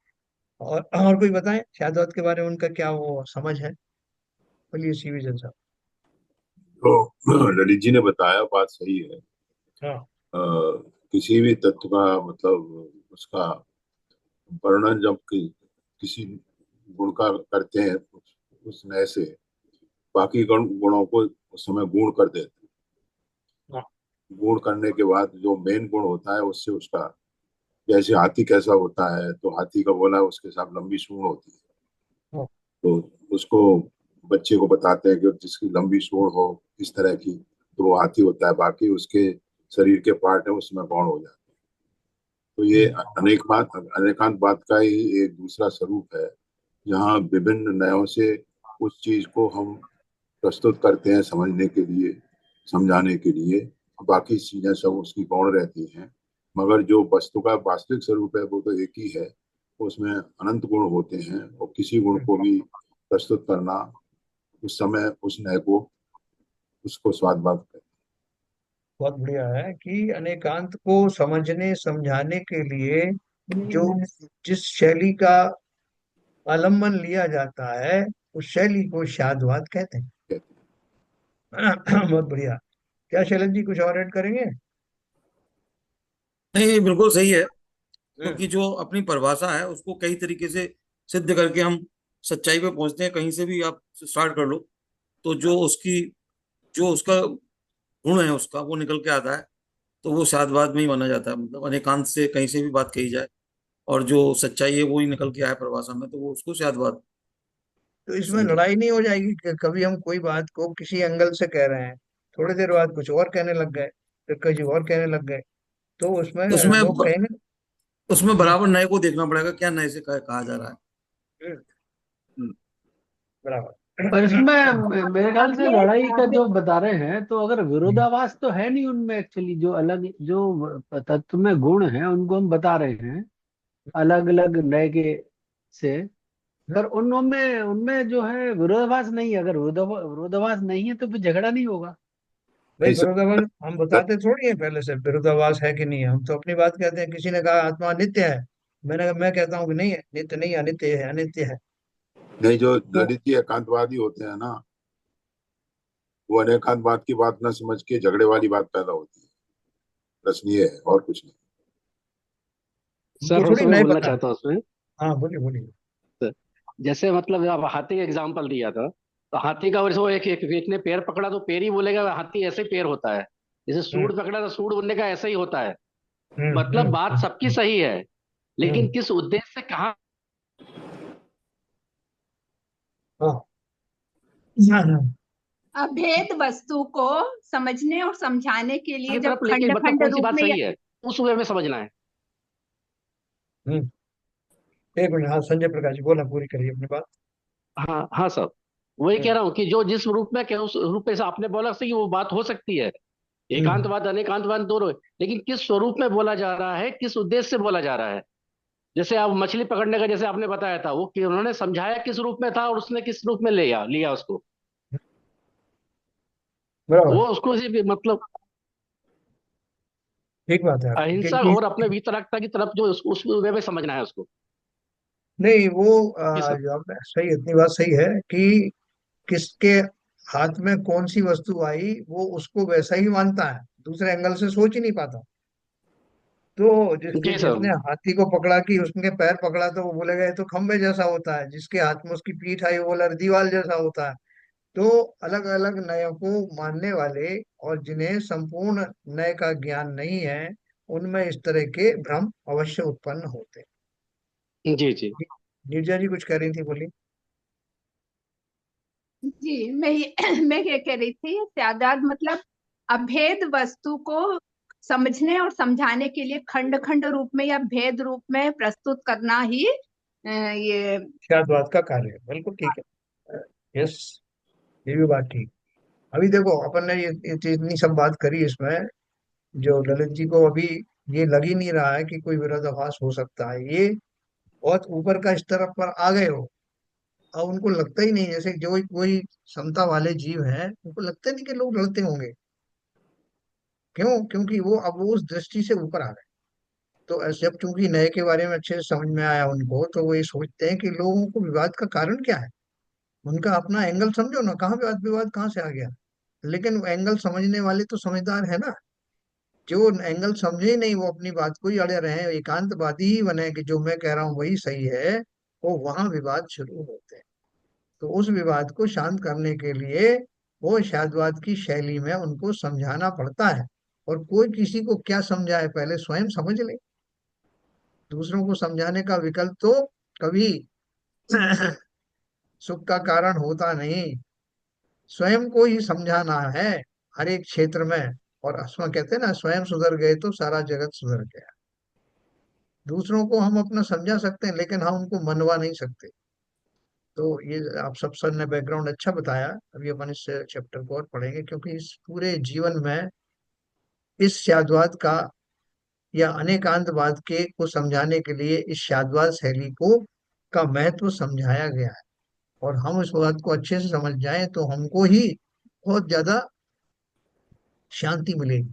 और कोई बताएं शाद्वाद के बारे में उनका क्या वो समझ है। बोलिए सीवी साहब। तो ललित जी ने बताया, बात सही है। हाँ। अ, किसी भी तत्व का मतलब उसका वर्णन जब किसी गुण का करते हैं उस नए से, बाकी गुणों को उस समय गुण कर देते हाँ। हैं। गुण करने के बाद जो मेन गुण होता है उससे उसका, जैसे हाथी कैसा होता है, तो हाथी का बोला उसके साथ लंबी सूंड होती है। हाँ। तो उसको बच्चे को बताते हैं कि जिसकी लंबी सूंड हो इस तरह की, तो वो हाथी होता है। बाकी उसके शरीर के पार्ट है उसमें गौण हो जाते हैं। तो ये हम्म, अनेकांत बात का ही एक दूसरा स्वरूप है, जहाँ विभिन्न नयों से उस चीज को हम प्रस्तुत करते हैं समझने के लिए, समझाने के लिए। बाकी चीजें सब उसकी गौण रहती हैं, मगर जो वस्तु का वास्तविक स्वरूप है वो तो एक ही है। उसमें अनंत गुण होते हैं, और किसी गुण हम्म। को भी प्रस्तुत करना उस समय उस नय को, उसको स्वाद बात कहते बहुत बढ़िया है कि अनेकांत को समझने समझाने के लिए जो जिस शैली का आलम्बन लिया जाता है, उस शैली को शादवाद कहते हैं। हैं। बहुत बढ़िया। क्या शैलन जी कुछ और ऐड करेंगे। नहीं, बिल्कुल सही है। हम्म। क्योंकि जो अपनी परिभाषा है उसको कई तरीके से सिद्ध करके हम सच्चाई पे पहुंचते हैं। कहीं से भी आप स्टार्ट कर लो, तो जो उसका गुण है उसका वो निकल के आता है, तो वो शादवाद में ही माना जाता है। मतलब अनेकांत से कहीं से भी बात कही जाए और जो सच्चाई है वो ही निकल के आया परिभाषा में, तो वो उसको शादवाद तो इसमें समझो। लड़ाई नहीं हो जाएगी कि कभी हम कोई बात को किसी एंगल से कह रहे हैं, थोड़ी देर बाद कुछ और कहने लग गए, फिर कुछ और कहने लग गए, तो उसमें तो उसमें लोग कहेंगे। उसमें हम्म, बराबर नए को देखना पड़ेगा, क्या नए से कहा जा रहा है। हम्म, हम्म। पर बराबर। इसमें मेरे ख्याल से अभेद लड़ाई का अभेद जो बता रहे हैं, तो अगर विरोधाभास तो है नहीं उनमें एक्चुअली, जो अलग जो तत्व में गुण है उनको हम बता रहे हैं अलग अलग नए के से। पर उनमें उनमें जो है विरोधाभास नहीं है। अगर विरोधाभास नहीं है तो फिर झगड़ा नहीं होगा। भाई नहीं विरोधाभास सर, हम बताते थोड़ी है पहले से विरोधाभास है कि नहीं है, हम तो अपनी बात कहते हैं। किसी ने कहा आत्मा नित्य है, मैं कहता हूँ कि नहीं है, नित्य नहीं है, अनित्य है, अनित्य है। नहीं, जो तो ललित जी एकांतवादी होते हैं ना, वो अनेकांतवाद की बात ना समझ के झगड़े वाली बात पैदा होती है। प्रश्न ये है और कुछ नहीं। उनको सर थोड़ी उसमें नए बोलना पता है। चाहता हूँ उसमें। हाँ बोलिए बोलिए। सर, जैसे मतलब आप हाथी का एग्जाम्पल दिया था, तो हाथी का वैसे वो एक ने पैर पकड़ा तो पैर ही बोलेगा, हाथी ऐसे ही पैर होता है। जैसे हम्म, सूंड पकड़ा तो सूंड बोलने का ऐसा ही होता है। हम्म, मतलब बात सबकी सही है, लेकिन हम्म, किस उद्देश्य से कहाँ। हाँ हाँ हाँ। अभेद वस्तु को समझने और समझाने के लिए की जब तरफ लेके खंड मतलब खंड कौन सी रूप बात में या सही है, उस वे में समझना है। हम्म, एक मिनट, हाँ संजय प्रकाश जी बोला, पूरी करिए अपनी बात। हाँ हाँ सर, वही कह हम्म, रहा हूँ कि जो जिस रूप में उस रूप में से आपने बोला सही, वो बात हो सकती है। हम्म, एकांतवाद अनेकांतवाद दोनों है, लेकिन किस स्वरूप में बोला जा रहा है, किस उद्देश्य से बोला जा रहा है। जैसे आप मछली पकड़ने का जैसे आपने बताया था, वो कि उन्होंने समझाया किस रूप में था और उसने किस रूप में लिया लिया उसको। बराबर। वो उसको सिर्फ मतलब ठीक बात है आपकी अहिंसा कि और अपने वितरकता की तरफ जो उस वे में समझना है उसको। नहीं वो जी सर। जो आपने सही, इतनी बात सही है कि किसके हाथ में कौन सी वस्तु आई वो उसको वैसा ही मानता है, दूसरे एंगल से सोच ही नहीं पाता। तो जी सर। जिसने हाथी को पकड़ा कि उसके पैर पकड़ा, तो वो बोलेगा ये तो खंबे जैसा होता है। जिसके हाथ में उसकी पीठ आई वो बोला दीवार जैसा होता है। तो अलग अलग नयों को मानने वाले और जिन्हें संपूर्ण नय का ज्ञान नहीं है, उनमें इस तरह के भ्रम अवश्य उत्पन्न होते जी जी। हैं। नीरजा जी कुछ कह रही थी, बोली। जी मैं ये कह रही थी, त्यागाद मतलब अभेद वस्तु को समझने और समझाने के लिए खंड खंड रूप में या भेद रूप में प्रस्तुत करना ही ये। शादवाद का कार्य है, बिल्कुल ठीक है। यस, ये भी बात ठीक। अभी देखो अपन ने इतनी सब बात करी इसमें, जो ललित जी को अभी ये लग ही नहीं रहा है कि कोई विरोधाभास हो सकता है। ये बहुत ऊपर का स्तर पर आ गए हो। अब उनको लगता ही नहीं, जैसे जो कोई क्षमता वाले जीव हैं उनको लगता नहीं कि लोग लड़ते होंगे। क्यों? क्योंकि वो उस दृष्टि से ऊपर आ गए। तो ऐसे अब चूंकि नए के बारे में अच्छे से समझ में आया उनको, तो वो ये सोचते हैं कि लोगों को विवाद का कारण क्या है। उनका अपना एंगल समझो ना, कहाँ विवाद विवाद कहाँ से आ गया। लेकिन एंगल समझने वाले तो समझदार है ना। जो एंगल समझे ही नहीं वो अपनी बात को ही अड़े रहे, एकांतवादी ही बने कि जो मैं कह रहा हूँ वही सही है, वो वहां विवाद शुरू होते हैं। तो उस विवाद को शांत करने के लिए वो शादवाद की शैली में उनको समझाना पड़ता है। और कोई किसी को क्या समझाए, पहले स्वयं समझ ले। दूसरों को समझाने का विकल्प तो कभी सुख का कारण होता नहीं। स्वयं को ही समझाना है हर एक क्षेत्र में। और असमा कहते हैं ना, स्वयं सुधर गए तो सारा जगत सुधर गया। दूसरों को हम अपना समझा सकते हैं, लेकिन हम उनको मनवा नहीं सकते। तो ये आप सब सर ने बैकग्राउंड अच्छा बताया। अभी अपन इस चैप्टर को और पढ़ेंगे, क्योंकि इस पूरे जीवन में इस शाद्वाद का या अनेकांतवाद के को समझाने के लिए इस शाद्वाद शैली को का महत्व समझाया गया है। और हम इस बात को अच्छे से समझ जाएं तो हमको ही बहुत ज्यादा शांति मिलेगी।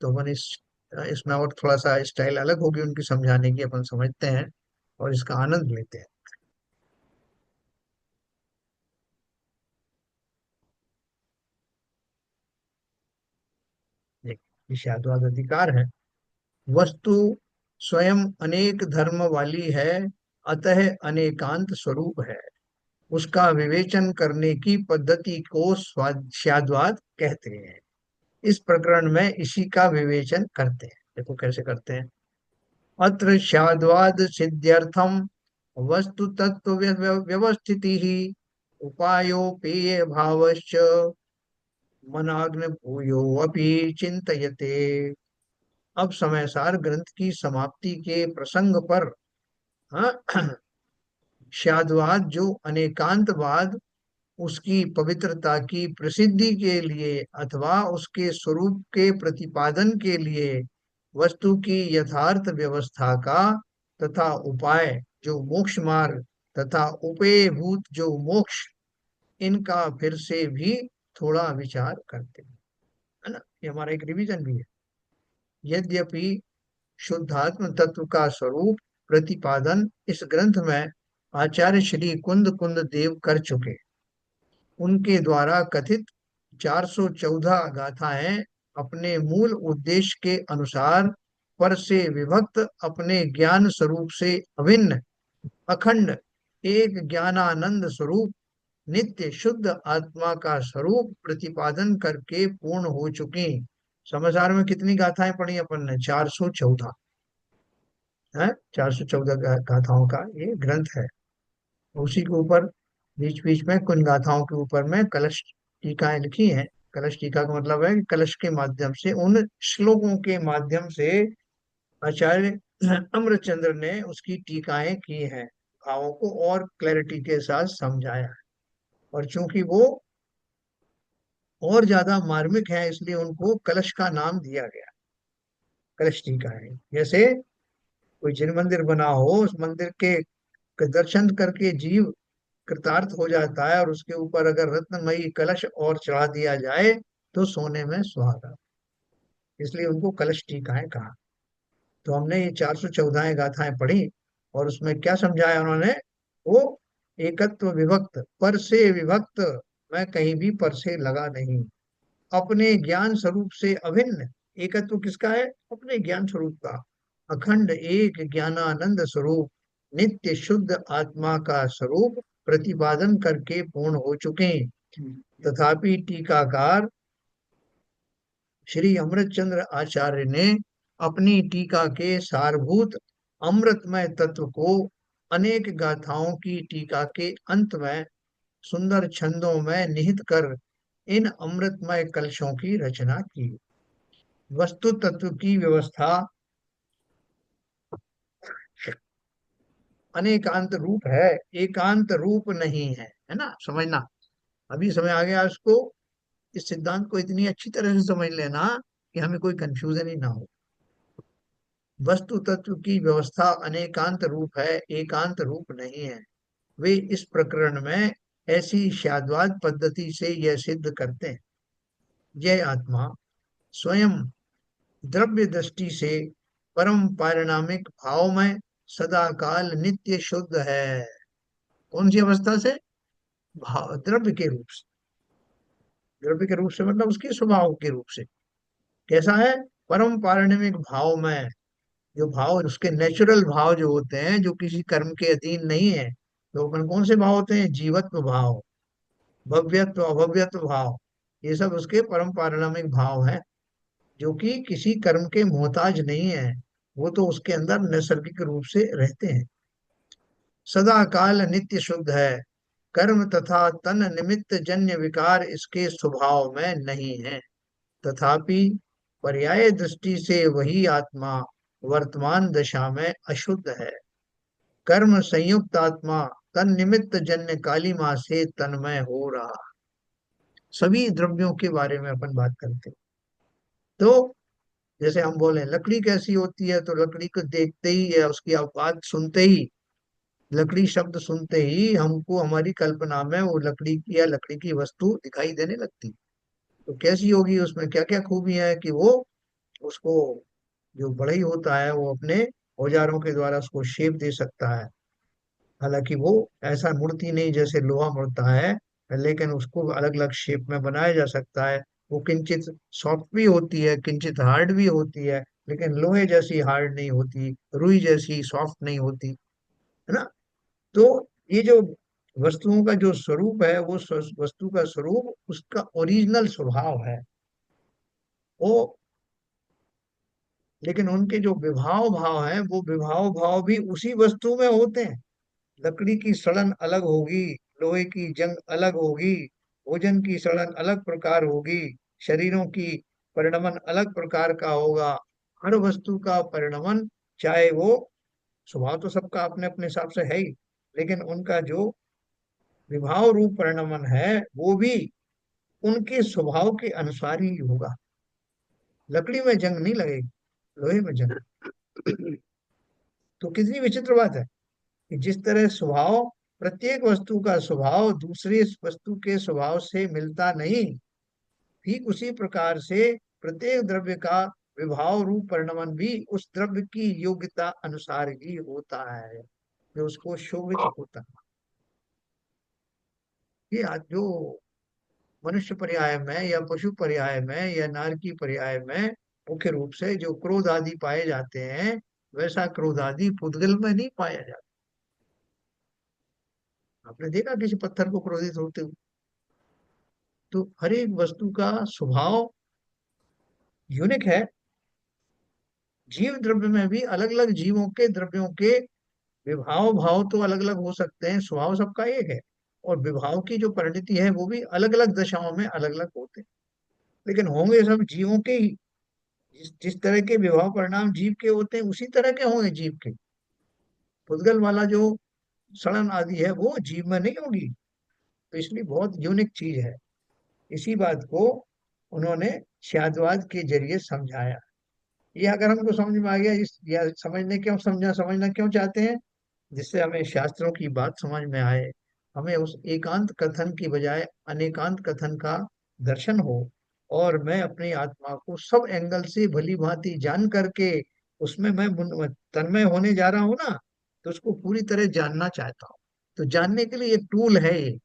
तो अपन इसमें और थोड़ा सा स्टाइल अलग होगी उनकी समझाने की, अपन समझते हैं और इसका आनंद लेते हैं। एक विषादवाद अधिकार है। वस्तु स्वयं अनेक धर्म वाली है, अतः अनेकांत स्वरूप है। उसका विवेचन करने की पद्धति को स्याद्वाद कहते हैं। इस प्रकरण में इसी का विवेचन करते हैं। देखो कैसे करते हैं। अत्र स्याद्वाद सिद्ध्यर्थम वस्तु तत्व व्यवस्थिति ही उपायोपेय भावश्च मनाग्न भूयो अपि चिंतयते। अब समय सार ग्रंथ की समाप्ति के प्रसंग पर, हाँ, स्याद्वाद जो अनेकांतवाद, उसकी पवित्रता की प्रसिद्धि के लिए अथवा उसके स्वरूप के प्रतिपादन के लिए वस्तु की यथार्थ व्यवस्था का तथा उपाय जो मोक्ष मार्ग तथा उपेयभूत जो मोक्ष, इनका फिर से भी थोड़ा विचार करते हैं, है ना। ये हमारा एक रिवीजन भी है। यद्यपि शुद्धात्म तत्व का स्वरूप प्रतिपादन इस ग्रंथ में आचार्य श्री कुंद कुंद देव कर चुके, उनके द्वारा कथित 414 गाथाएं अपने मूल उद्देश्य के अनुसार पर से विभक्त अपने ज्ञान स्वरूप से अभिन्न अखंड एक ज्ञानानंद स्वरूप नित्य शुद्ध आत्मा का स्वरूप प्रतिपादन करके पूर्ण हो चुकी। समाचार में कितनी गाथाएं पढ़ी अपन ने? 414 है। 414 गाथाओं का ये ग्रंथ है। उसी के ऊपर बीच बीच में कुछ गाथाओं के ऊपर में कलश टीकाएं लिखी हैं। कलश टीका का मतलब है कि कलश के माध्यम से, उन श्लोकों के माध्यम से आचार्य अमरचंद्र ने उसकी टीकाएं की हैं, भावों को और क्लैरिटी के साथ समझाया है। और चूंकि वो और ज्यादा मार्मिक है, इसलिए उनको कलश का नाम दिया गया। कलश टीका है। जैसे कोई जिन मंदिर बना हो, उस मंदिर के दर्शन करके जीव कृतार्थ हो जाता है, और उसके ऊपर अगर रत्नमयी कलश और चढ़ा दिया जाए तो सोने में सुहागा, इसलिए उनको कलश टीकाएं कहा। तो हमने ये 414 गाथाएं पढ़ी, और उसमें क्या समझाया उन्होंने? वो एकत्व विभक्त, पर से विभक्त, मैं कहीं भी पर से लगा नहीं, अपने ज्ञान स्वरूप से अभिन्न। एकत्व किसका है? अपने ज्ञान स्वरूप का। अखंड एक ज्ञानानंद स्वरूप नित्य शुद्ध आत्मा का स्वरूप प्रतिपादन करके पूर्ण हो चुके। तथापि टीकाकार श्री अमृतचंद्र आचार्य ने अपनी टीका के सारभूत अमृतमय तत्व को अनेक गाथाओं की टीका के अंत में सुंदर छंदों में निहित कर इन अमृतमय कलशों की रचना की। वस्तु तत्व की व्यवस्था अनेकांत रूप है, एकांत रूप नहीं है, है ना। समझना, अभी समय आ गया उसको, इस सिद्धांत को इतनी अच्छी तरह से समझ लेना कि हमें कोई कंफ्यूजन ही ना हो। वस्तु तत्व की व्यवस्था अनेकांत रूप है, एकांत रूप नहीं है। वे इस प्रकरण में ऐसी शाद्वाद पद्धति से यह सिद्ध करते हैं। यह आत्मा स्वयं द्रव्य दृष्टि से परम पारिणामिक भाव में सदा काल नित्य शुद्ध है। कौन सी अवस्था से? भाव, द्रव्य के रूप से। द्रव्य के रूप से मतलब उसके स्वभाव के रूप से। कैसा है? परम पारिणामिक भाव में, जो भाव उसके नेचुरल भाव जो होते हैं, जो किसी कर्म के अधीन नहीं है, तो अपन कौन से भाव होते हैं? जीवत्व भाव, भव्यत्व, अभव्यत्व भाव, ये सब उसके परम पारिणामिक भाव हैं, जो कि किसी कर्म के मोहताज नहीं है। वो तो उसके अंदर नैसर्गिक रूप से रहते हैं। सदा काल नित्य शुद्ध है। कर्म तथा तन निमित्त जन्य विकार इसके स्वभाव में नहीं है। तथापि पर्याय दृष्टि से वही आत्मा वर्तमान दशा में अशुद्ध है। कर्म संयुक्त आत्मा तन निमित्त जन्य कालिमा से तन्मय हो रहा। सभी द्रव्यों के बारे में अपन बात करते हैं। तो जैसे हम बोले लकड़ी कैसी होती है, तो लकड़ी को देखते ही या उसकी आवाज सुनते ही, लकड़ी शब्द सुनते ही हमको हमारी कल्पना में वो लकड़ी की या लकड़ी की वस्तु दिखाई देने लगती। तो कैसी होगी, उसमें क्या क्या खूबियां है कि वो उसको, जो बढ़ई होता है, वो अपने औजारों के द्वारा उसको शेप दे सकता है। हालांकि वो ऐसा मूर्ति नहीं जैसे लोहा मुड़ता है, लेकिन उसको अलग अलग शेप में बनाया जा सकता है। वो किंचित सॉफ्ट भी होती है, किंचित हार्ड भी होती है, लेकिन लोहे जैसी हार्ड नहीं होती, रुई जैसी सॉफ्ट नहीं होती, है ना। तो ये जो वस्तुओं का जो स्वरूप है वो वस्तु का स्वरूप उसका ओरिजिनल स्वभाव है वो, लेकिन उनके जो विभाव भाव हैं वो विभाव भाव भी उसी वस्तु में होते हैं। लकड़ी की सड़न अलग होगी, लोहे की जंग अलग होगी, भोजन की सड़न अलग प्रकार होगी, शरीरों की परिणमन अलग प्रकार का होगा। हर वस्तु का परिणमन, चाहे वो स्वभाव तो सबका अपने अपने हिसाब से है ही, लेकिन उनका जो विभाव रूप परिणमन है वो भी उनके स्वभाव के अनुसार ही होगा। लकड़ी में जंग नहीं लगेगी, लोहे में जंग। तो कितनी विचित्र बात है कि जिस तरह स्वभाव, प्रत्येक वस्तु का स्वभाव दूसरी वस्तु के स्वभाव से मिलता नहीं, ठीक उसी प्रकार से प्रत्येक द्रव्य का विभाव रूप परिणमन भी उस द्रव्य की योग्यता अनुसार ही होता है, जो उसको शोभित होता है। ये आज जो मनुष्य पर्याय में या पशु पर्याय में या नारकी पर्याय में मुख्य रूप से जो क्रोध आदि पाए जाते हैं, वैसा क्रोध आदि पुद्गल में नहीं पाया जाता। आपने देखा किसी पत्थर को क्रोधित होते हुए? तो हर एक वस्तु का स्वभाव यूनिक है। जीव द्रव्य में भी अलग अलग जीवों के द्रव्यों के विभाव भाव तो अलग अलग हो सकते हैं, स्वभाव सबका एक है। और विभाव की जो परिणति है वो भी अलग अलग दशाओं में अलग अलग होते हैं, लेकिन होंगे सब जीवों के ही। जिस तरह के विभाव परिणाम जीव के होते हैं उसी तरह के होंगे जीव के। पुद्गल वाला जो सड़न आदि है वो जीव में नहीं होगी। तो इसलिए बहुत यूनिक चीज है। इसी बात को उन्होंने शाद्वाद के जरिए समझाया। ये अगर हमको समझ में आ गया, इस या समझने क्यों समझना क्यों चाहते हैं, जिससे हमें शास्त्रों की बात समझ में आए, हमें उस एकांत कथन की बजाय अनेकांत कथन का दर्शन हो, और मैं अपनी आत्मा को सब एंगल से भली भांति जान करके उसमें मैं तन्मय होने जा रहा हूं ना, तो उसको पूरी तरह जानना चाहता हूँ। तो जानने के लिए एक टूल है ये।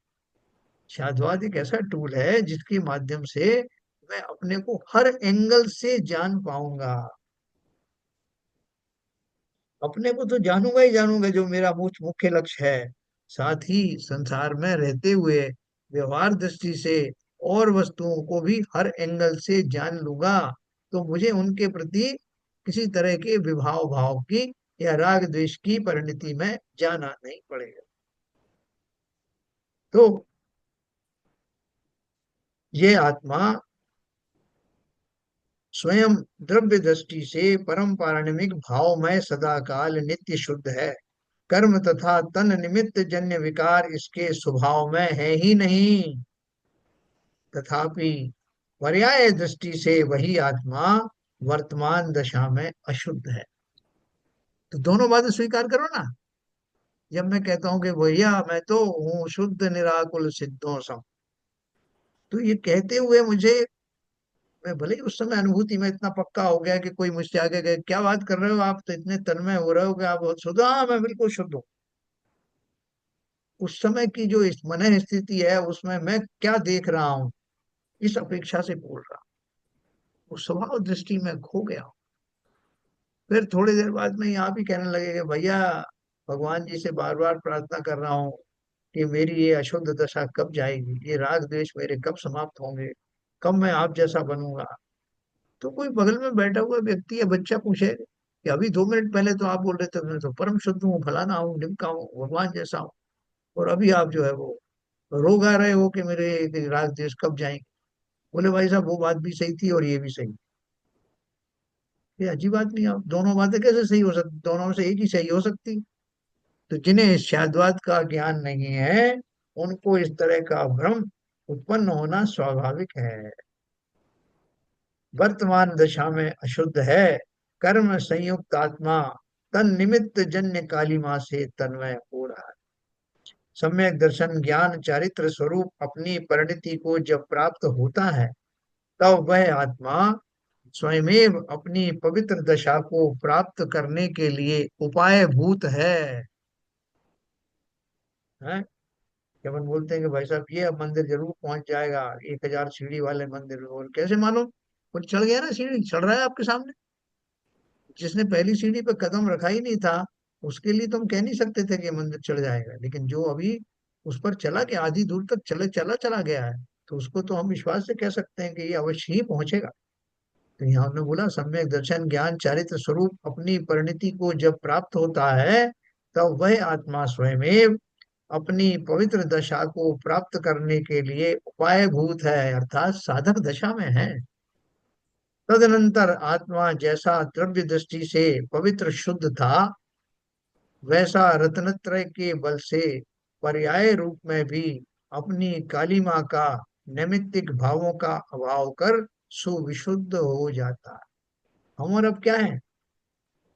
शाद्वाद एक ऐसा टूल है जिसके माध्यम से मैं अपने को हर एंगल से जान पाऊंगा। अपने को तो जानूंगा ही जानूंगा, जो मेरा मुख्य लक्ष्य है। साथ ही संसार में रहते हुए व्यवहार दृष्टि से और वस्तुओं को भी हर एंगल से जान लूंगा, तो मुझे उनके प्रति किसी तरह के विभाव भाव की या राग द्वेष की परिणति में जाना नहीं पड़ेगा। तो ये आत्मा स्वयं द्रव्य दृष्टि से परम पारणिमिक भावमय सदा काल नित्य शुद्ध है। कर्म तथा तन निमित्त जन्य विकार इसके स्वभाव में है ही नहीं। तथापि पर्याय दृष्टि से वही आत्मा वर्तमान दशा में अशुद्ध है। तो दोनों बातें स्वीकार करो ना। जब मैं कहता हूं कि भैया मैं तो हूँ शुद्ध निराकुल सिद्धों सम, तो ये कहते हुए मुझे, मैं भले ही उस समय अनुभूति में इतना पक्का हो गया कि कोई मुझसे आगे गए, क्या बात कर रहे हो आप, तो इतने तन्मय हो रहे हो कि आप बहुत शुद्ध। हाँ मैं बिल्कुल शुद्ध हूँ। उस समय की जो इस मन स्थिति है उसमें मैं क्या देख रहा हूँ, इस अपेक्षा से बोल रहा हूँ। उस स्वभाव दृष्टि में खो गया हूँ। फिर थोड़ी देर बाद में यहाँ भी कहने लगे कि भैया भगवान जी से बार बार प्रार्थना कर रहा हूँ कि मेरी ये अशुद्ध दशा कब जाएगी, ये राग द्वेष मेरे कब समाप्त होंगे, कब मैं आप जैसा बनूंगा। तो कोई बगल में बैठा हुआ व्यक्ति या बच्चा पूछे कि अभी 2 मिनट पहले तो आप बोल रहे थे मैं तो परम शुद्ध हूँ, फलाना हूँ, ढिमका हूँ, भगवान जैसा हूँ, और अभी आप जो है वो रोग आ रहे हो कि मेरे राग द्वेष कब जाएंगे। बोले भाई साहब वो बात भी सही थी और ये भी सही। ये अजीब बात नहीं, आप दोनों बातें कैसे सही हो सकती, दोनों में से एक ही सही हो सकती। तो जिन्हें शाद्वाद का ज्ञान नहीं है उनको इस तरह का भ्रम उत्पन्न होना स्वाभाविक है। वर्तमान दशा में अशुद्ध है, कर्म संयुक्त आत्मा तन निमित्त जन्य कालिमा से तन्मय हो रहा है। सम्यक दर्शन ज्ञान चारित्र स्वरूप अपनी परिणति को जब प्राप्त होता है, तब वह आत्मा स्वयमेव अपनी पवित्र दशा को प्राप्त करने के लिए उपाय भूत है? जब हम बोलते हैं कि भाई साहब ये अब मंदिर जरूर पहुंच जाएगा, 1,000 सीढ़ी वाले मंदिर, और कैसे मालूम? वो चढ़ गया ना, सीढ़ी चढ़ रहा है आपके सामने। जिसने पहली सीढ़ी पे कदम रखा ही नहीं था उसके लिए तो हम कह नहीं सकते थे कि ये मंदिर चढ़ जाएगा, लेकिन जो अभी उस पर चला गया, आधी दूर तक चला गया है, तो उसको तो हम विश्वास से कह सकते हैं कि ये अवश्य ही पहुंचेगा। तो यहाँ हमने बोला सम्यक दर्शन ज्ञान चारित्र स्वरूप अपनी परिणति को जब प्राप्त होता है, तब वह आत्मा स्वयं अपनी पवित्र दशा को प्राप्त करने के लिए उपाय भूत है, अर्थात साधक दशा में है। तदनंतर आत्मा जैसा द्रव्य दृष्टि से पवित्र शुद्ध था, वैसा रत्नत्रय के बल से पर्याय रूप में भी अपनी कालिमा का नैमित्तिक भावों का अभाव कर सुविशुद्ध हो जाता है। हम और अब क्या है,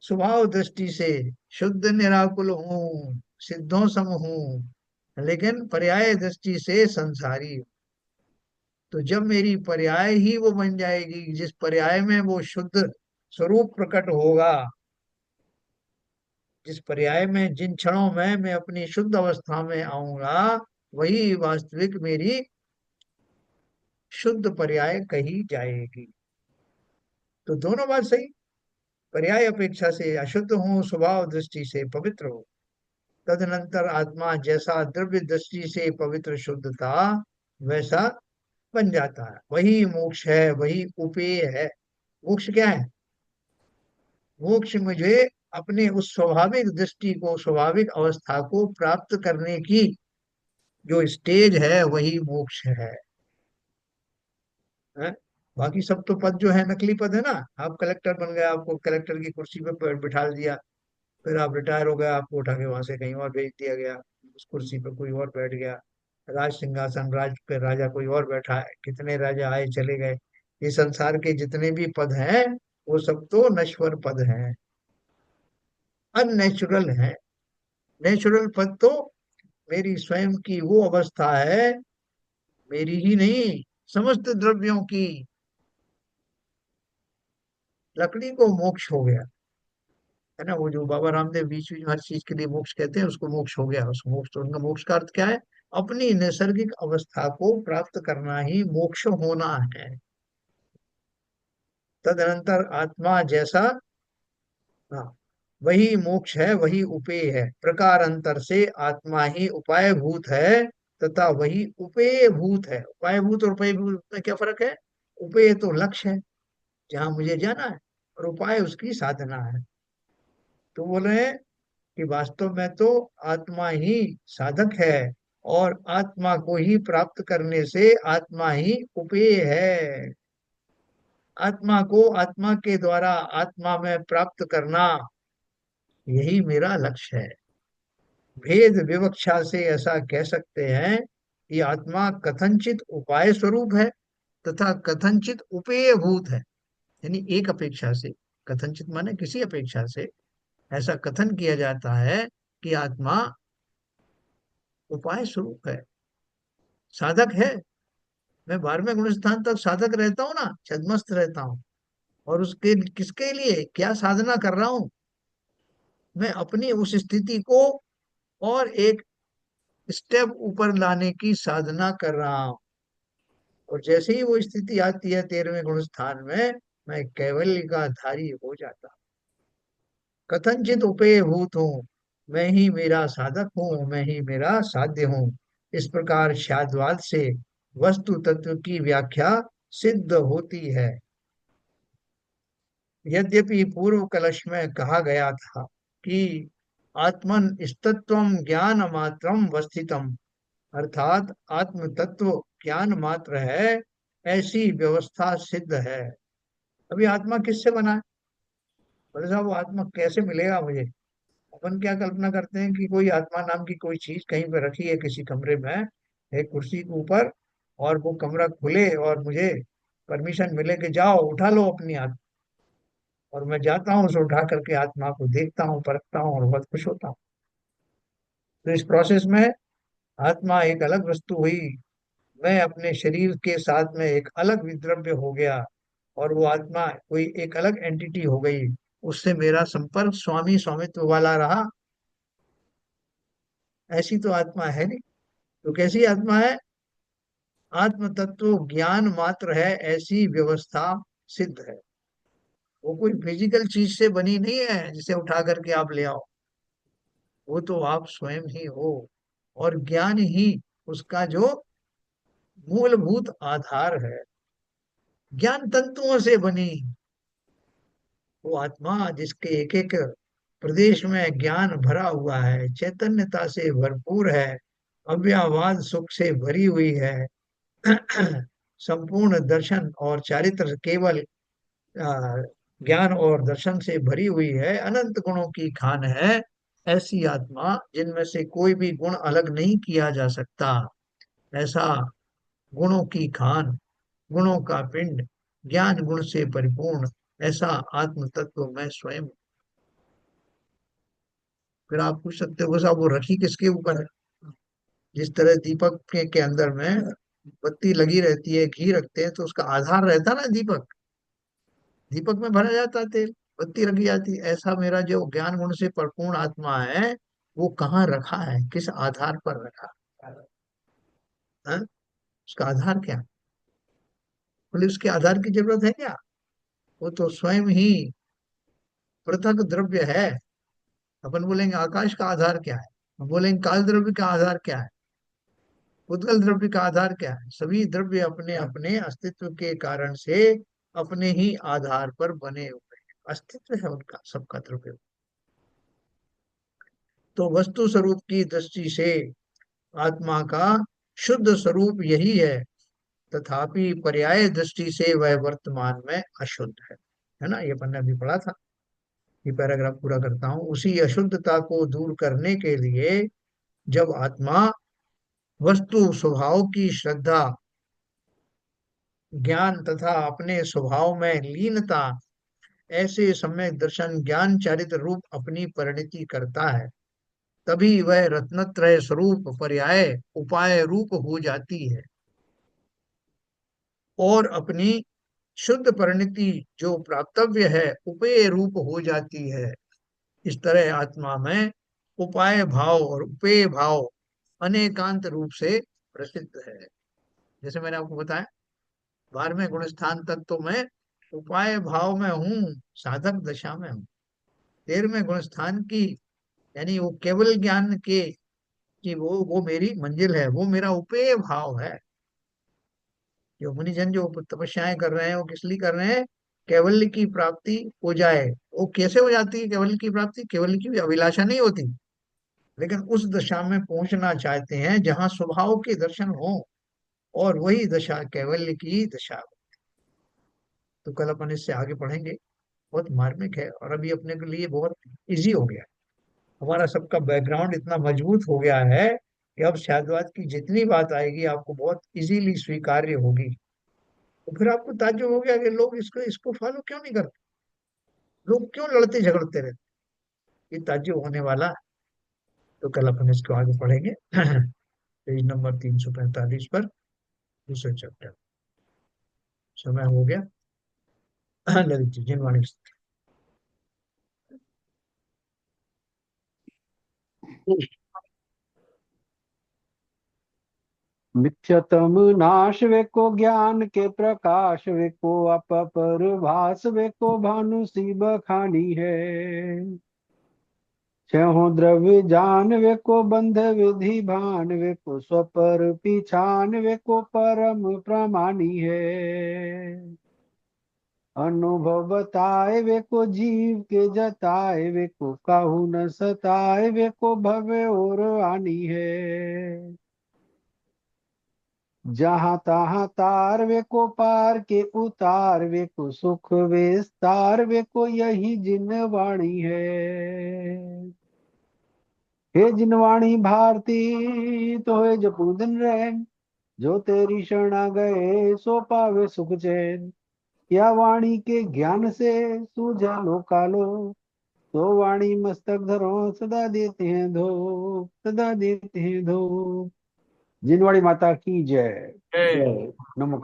स्वभाव दृष्टि से शुद्ध निराकुल हूँ, सिद्धों सम हूँ, लेकिन पर्याय दृष्टि से संसारी हूँ। तो जब मेरी पर्याय ही वो बन जाएगी, जिस पर्याय में वो शुद्ध स्वरूप प्रकट होगा, जिस पर्याय में, जिन क्षणों में मैं अपनी शुद्ध अवस्था में आऊंगा, वही वास्तविक मेरी शुद्ध पर्याय कही जाएगी। तो दोनों बात सही, पर्याय अपेक्षा से अशुद्ध हूँ, स्वभाव दृष्टि से पवित्र हूँ। तदनंतर आत्मा जैसा द्रव्य दृष्टि से पवित्र शुद्ध था, वैसा बन जाता है। वही मोक्ष है, वही उपेय है। मोक्ष क्या है? मोक्ष मुझे अपने उस स्वाभाविक दृष्टि को, स्वाभाविक अवस्था को प्राप्त करने की जो स्टेज है, वही मोक्ष है? बाकी सब तो पद जो है नकली पद है ना। आप कलेक्टर बन गए, आपको कलेक्टर की कुर्सी पे बिठा दिया, फिर आप रिटायर हो गए, आपको उठा के वहां से कहीं और भेज दिया गया, उस कुर्सी पे कोई और बैठ गया। राज सिंहासन, राज पे राजा कोई और बैठा है, कितने राजा आए चले गए। ये संसार के जितने भी पद हैं, वो सब तो नश्वर पद हैं, अननेचुरल हैं। नेचुरल पद तो मेरी स्वयं की वो अवस्था है, मेरी ही नहीं, समस्त द्रव्यों की। लकड़ी को मोक्ष हो गया, है ना, वो जो बाबा रामदेव बीच बीच में हर चीज के लिए मोक्ष कहते हैं, उसको मोक्ष हो गया। उस मोक्ष, तो उनका मोक्ष का अर्थ क्या है? अपनी नैसर्गिक अवस्था को प्राप्त करना ही मोक्ष होना है। तदनंतर आत्मा जैसा, हाँ, वही मोक्ष है, वही उपेय है। प्रकार अंतर से आत्मा ही उपाय भूत है, तथा वही उपेय भूत है। उपाय भूत और उपेय भूत में क्या फर्क है? उपेय तो लक्ष्य है, जहां मुझे जाना है, और उपाय उसकी साधना है। तो बोल रहे हैं कि वास्तव में तो आत्मा ही साधक है, और आत्मा को ही प्राप्त करने से आत्मा ही उपेय है। आत्मा को आत्मा के द्वारा आत्मा में प्राप्त करना, यही मेरा लक्ष्य है। भेद विवक्षा से ऐसा कह सकते हैं कि आत्मा कथनचित उपाय स्वरूप है, तथा कथनचित उपेय भूत है। यानी एक अपेक्षा से, कथनचित माने किसी अपेक्षा से ऐसा कथन किया जाता है कि आत्मा उपाय स्वरूप है, साधक है। मैं 12वें गुण स्थान तक साधक रहता हूँ ना, छद्मस्त रहता हूँ, और उसके किसके लिए क्या साधना कर रहा हूँ? मैं अपनी उस स्थिति को और एक स्टेप ऊपर लाने की साधना कर रहा हूँ। और जैसे ही वो स्थिति आती है 13वें गुण स्थान में, मैं कैवल्य का धारी हो जाता। कथनचित उपेय भूत हूँ, मैं ही मेरा साधक हूँ, मैं ही मेरा साध्य हूँ। इस प्रकार शाद्वाद से वस्तु तत्व की व्याख्या सिद्ध होती है। यद्यपि पूर्व कलश में कहा गया था कि आत्मन स्तत्वम ज्ञान मात्रम वस्थितम, अर्थात आत्म तत्व ज्ञान मात्र है, ऐसी व्यवस्था सिद्ध है। अभी आत्मा किससे बना है? बोले साहब वो आत्मा कैसे मिलेगा मुझे? अपन क्या कल्पना करते हैं कि कोई आत्मा नाम की कोई चीज कहीं पे रखी है किसी कमरे में, एक कुर्सी के ऊपर, और वो कमरा खुले और मुझे परमिशन मिले कि जाओ उठा लो अपनी आत्मा, और मैं जाता हूँ उसे उठा करके आत्मा को देखता हूँ, परखता हूँ, और बहुत खुश होता हूँ। तो इस प्रोसेस में आत्मा एक अलग वस्तु हुई, मैं अपने शरीर के साथ में एक अलग विद्रव्य हो गया, और वो आत्मा कोई एक अलग एंटिटी हो गई। उससे मेरा संपर्क स्वामी स्वामित्व वाला रहा। ऐसी तो आत्मा है नहीं। तो कैसी आत्मा है? आत्म तत्व ज्ञान मात्र है, ऐसी व्यवस्था सिद्ध है। वो कोई फिजिकल चीज से बनी नहीं है जिसे उठा करके आप ले आओ, वो तो आप स्वयं ही हो। और ज्ञान ही उसका जो मूलभूत आधार है। ज्ञान तंतुओं से बनी वो आत्मा, जिसके एक एक प्रदेश में ज्ञान भरा हुआ है, चैतन्यता से भरपूर है, अव्यवहार सुख से भरी हुई है, संपूर्ण दर्शन और चारित्र केवल आ, ज्ञान और दर्शन से भरी हुई है, अनंत गुणों की खान है। ऐसी आत्मा जिनमें से कोई भी गुण अलग नहीं किया जा सकता, ऐसा गुणों की खान, गुणों का पिंड, ज्ञान गुण से परिपूर्ण, ऐसा आत्म तत्व मैं स्वयं। फिर आप पूछ सकते हो साहब वो रखी किसके ऊपर है। जिस तरह दीपक के अंदर में बत्ती लगी रहती है, घी रखते हैं तो उसका आधार रहता ना दीपक, दीपक में भरा जाता है तेल, बत्ती रखी जाती है। ऐसा मेरा जो ज्ञान गुण से परिपूर्ण आत्मा है, वो कहाँ रखा है, किस आधार पर रखा है, उसका आधार क्या। बोले उसके आधार की जरूरत है क्या, वो तो स्वयं ही पृथक द्रव्य है। अपन बोलेंगे आकाश का आधार क्या है, हम बोलेंगे काल द्रव्य का आधार क्या है, उद्गल द्रव्य का आधार क्या है। सभी द्रव्य अपने अपने अस्तित्व के कारण से अपने ही आधार पर बने हुए हैं, अस्तित्व है उनका सबका द्रव्य। तो वस्तु स्वरूप की दृष्टि से आत्मा का शुद्ध स्वरूप यही है, तथापि पर्याय दृष्टि से वह वर्तमान में अशुद्ध है ना। ये पन्ना भी पढ़ा था, ये पैराग्राफ पूरा करता हूं। उसी अशुद्धता को दूर करने के लिए जब आत्मा वस्तु स्वभाव की श्रद्धा, ज्ञान तथा अपने स्वभाव में लीनता, ऐसे सम्यक दर्शन ज्ञान चारित्र रूप अपनी परिणति करता है, तभी वह रत्नत्रय स्वरूप पर्याय उपाय रूप हो जाती है और अपनी शुद्ध परिणति जो प्राप्तव्य है उपेय रूप हो जाती है। इस तरह आत्मा में उपाय भाव और उपेय भाव अनेकांत रूप से प्रसिद्ध है। जैसे मैंने आपको बताया 12वें गुणस्थान तक तो मैं उपाय भाव में हूँ, साधक दशा में हूँ। 13वें गुणस्थान की यानी वो केवल ज्ञान के कि वो मेरी मंजिल है, वो मेरा उपेय भाव है। जो मुनिजन जो तपस्याएं कर रहे हैं वो किस लिए कर रहे हैं, कैवल्य की प्राप्ति हो जाए। वो कैसे हो जाती है कैवल्य की प्राप्ति, कैवल्य की भी अभिलाषा नहीं होती, लेकिन उस दशा में पहुंचना चाहते हैं जहां स्वभाव के दर्शन हो, और वही दशा कैवल्य की दशा। तो कल अपन इससे आगे पढ़ेंगे, बहुत मार्मिक है और अभी अपने के लिए बहुत इजी हो गया। हमारा सबका बैकग्राउंड इतना मजबूत हो गया है कि अब शायदवाद की जितनी बात आएगी आपको बहुत इजीली स्वीकार्य होगी। तो फिर आपको ताज्जुब हो गया कि लोग इसको इसको फॉलो क्यों नहीं करते, लोग क्यों लड़ते झगड़ते रहते, ये ताज्जुब होने वाला है। तो कल अपन इसको आगे पढ़ेंगे। पेज नंबर 345 पर दूसरे चैप्टर। समय हो गया। ललित जी जिनवाणी। मिथ्यतम नाश वे को ज्ञान के प्रकाश वे को अपर भास वे को भानु सी बखानी है। छहो द्रव्य जान वे को बंध विधि भान वे को स्वपर पिछान वे को परम प्रमाणी है। अनुभव बताए वे को जीव के जताए वे को काहू न सताए वे को भवे और आनी है। जहां तहां तार वे को पार के उतार वे को सुख विस्तार वे को यही जिन वाणी है। हे जिनवाणी भारती तो है जपूदन रैन, जो तेरी शरणा गए सो पावे सुख चैन। या वाणी के ज्ञान से सूझा लो कालो, तो वाणी मस्तक धरो सदा देते हैं धो, सदा देते हैं धो। जिनवाणी माता की जय। जय नमो।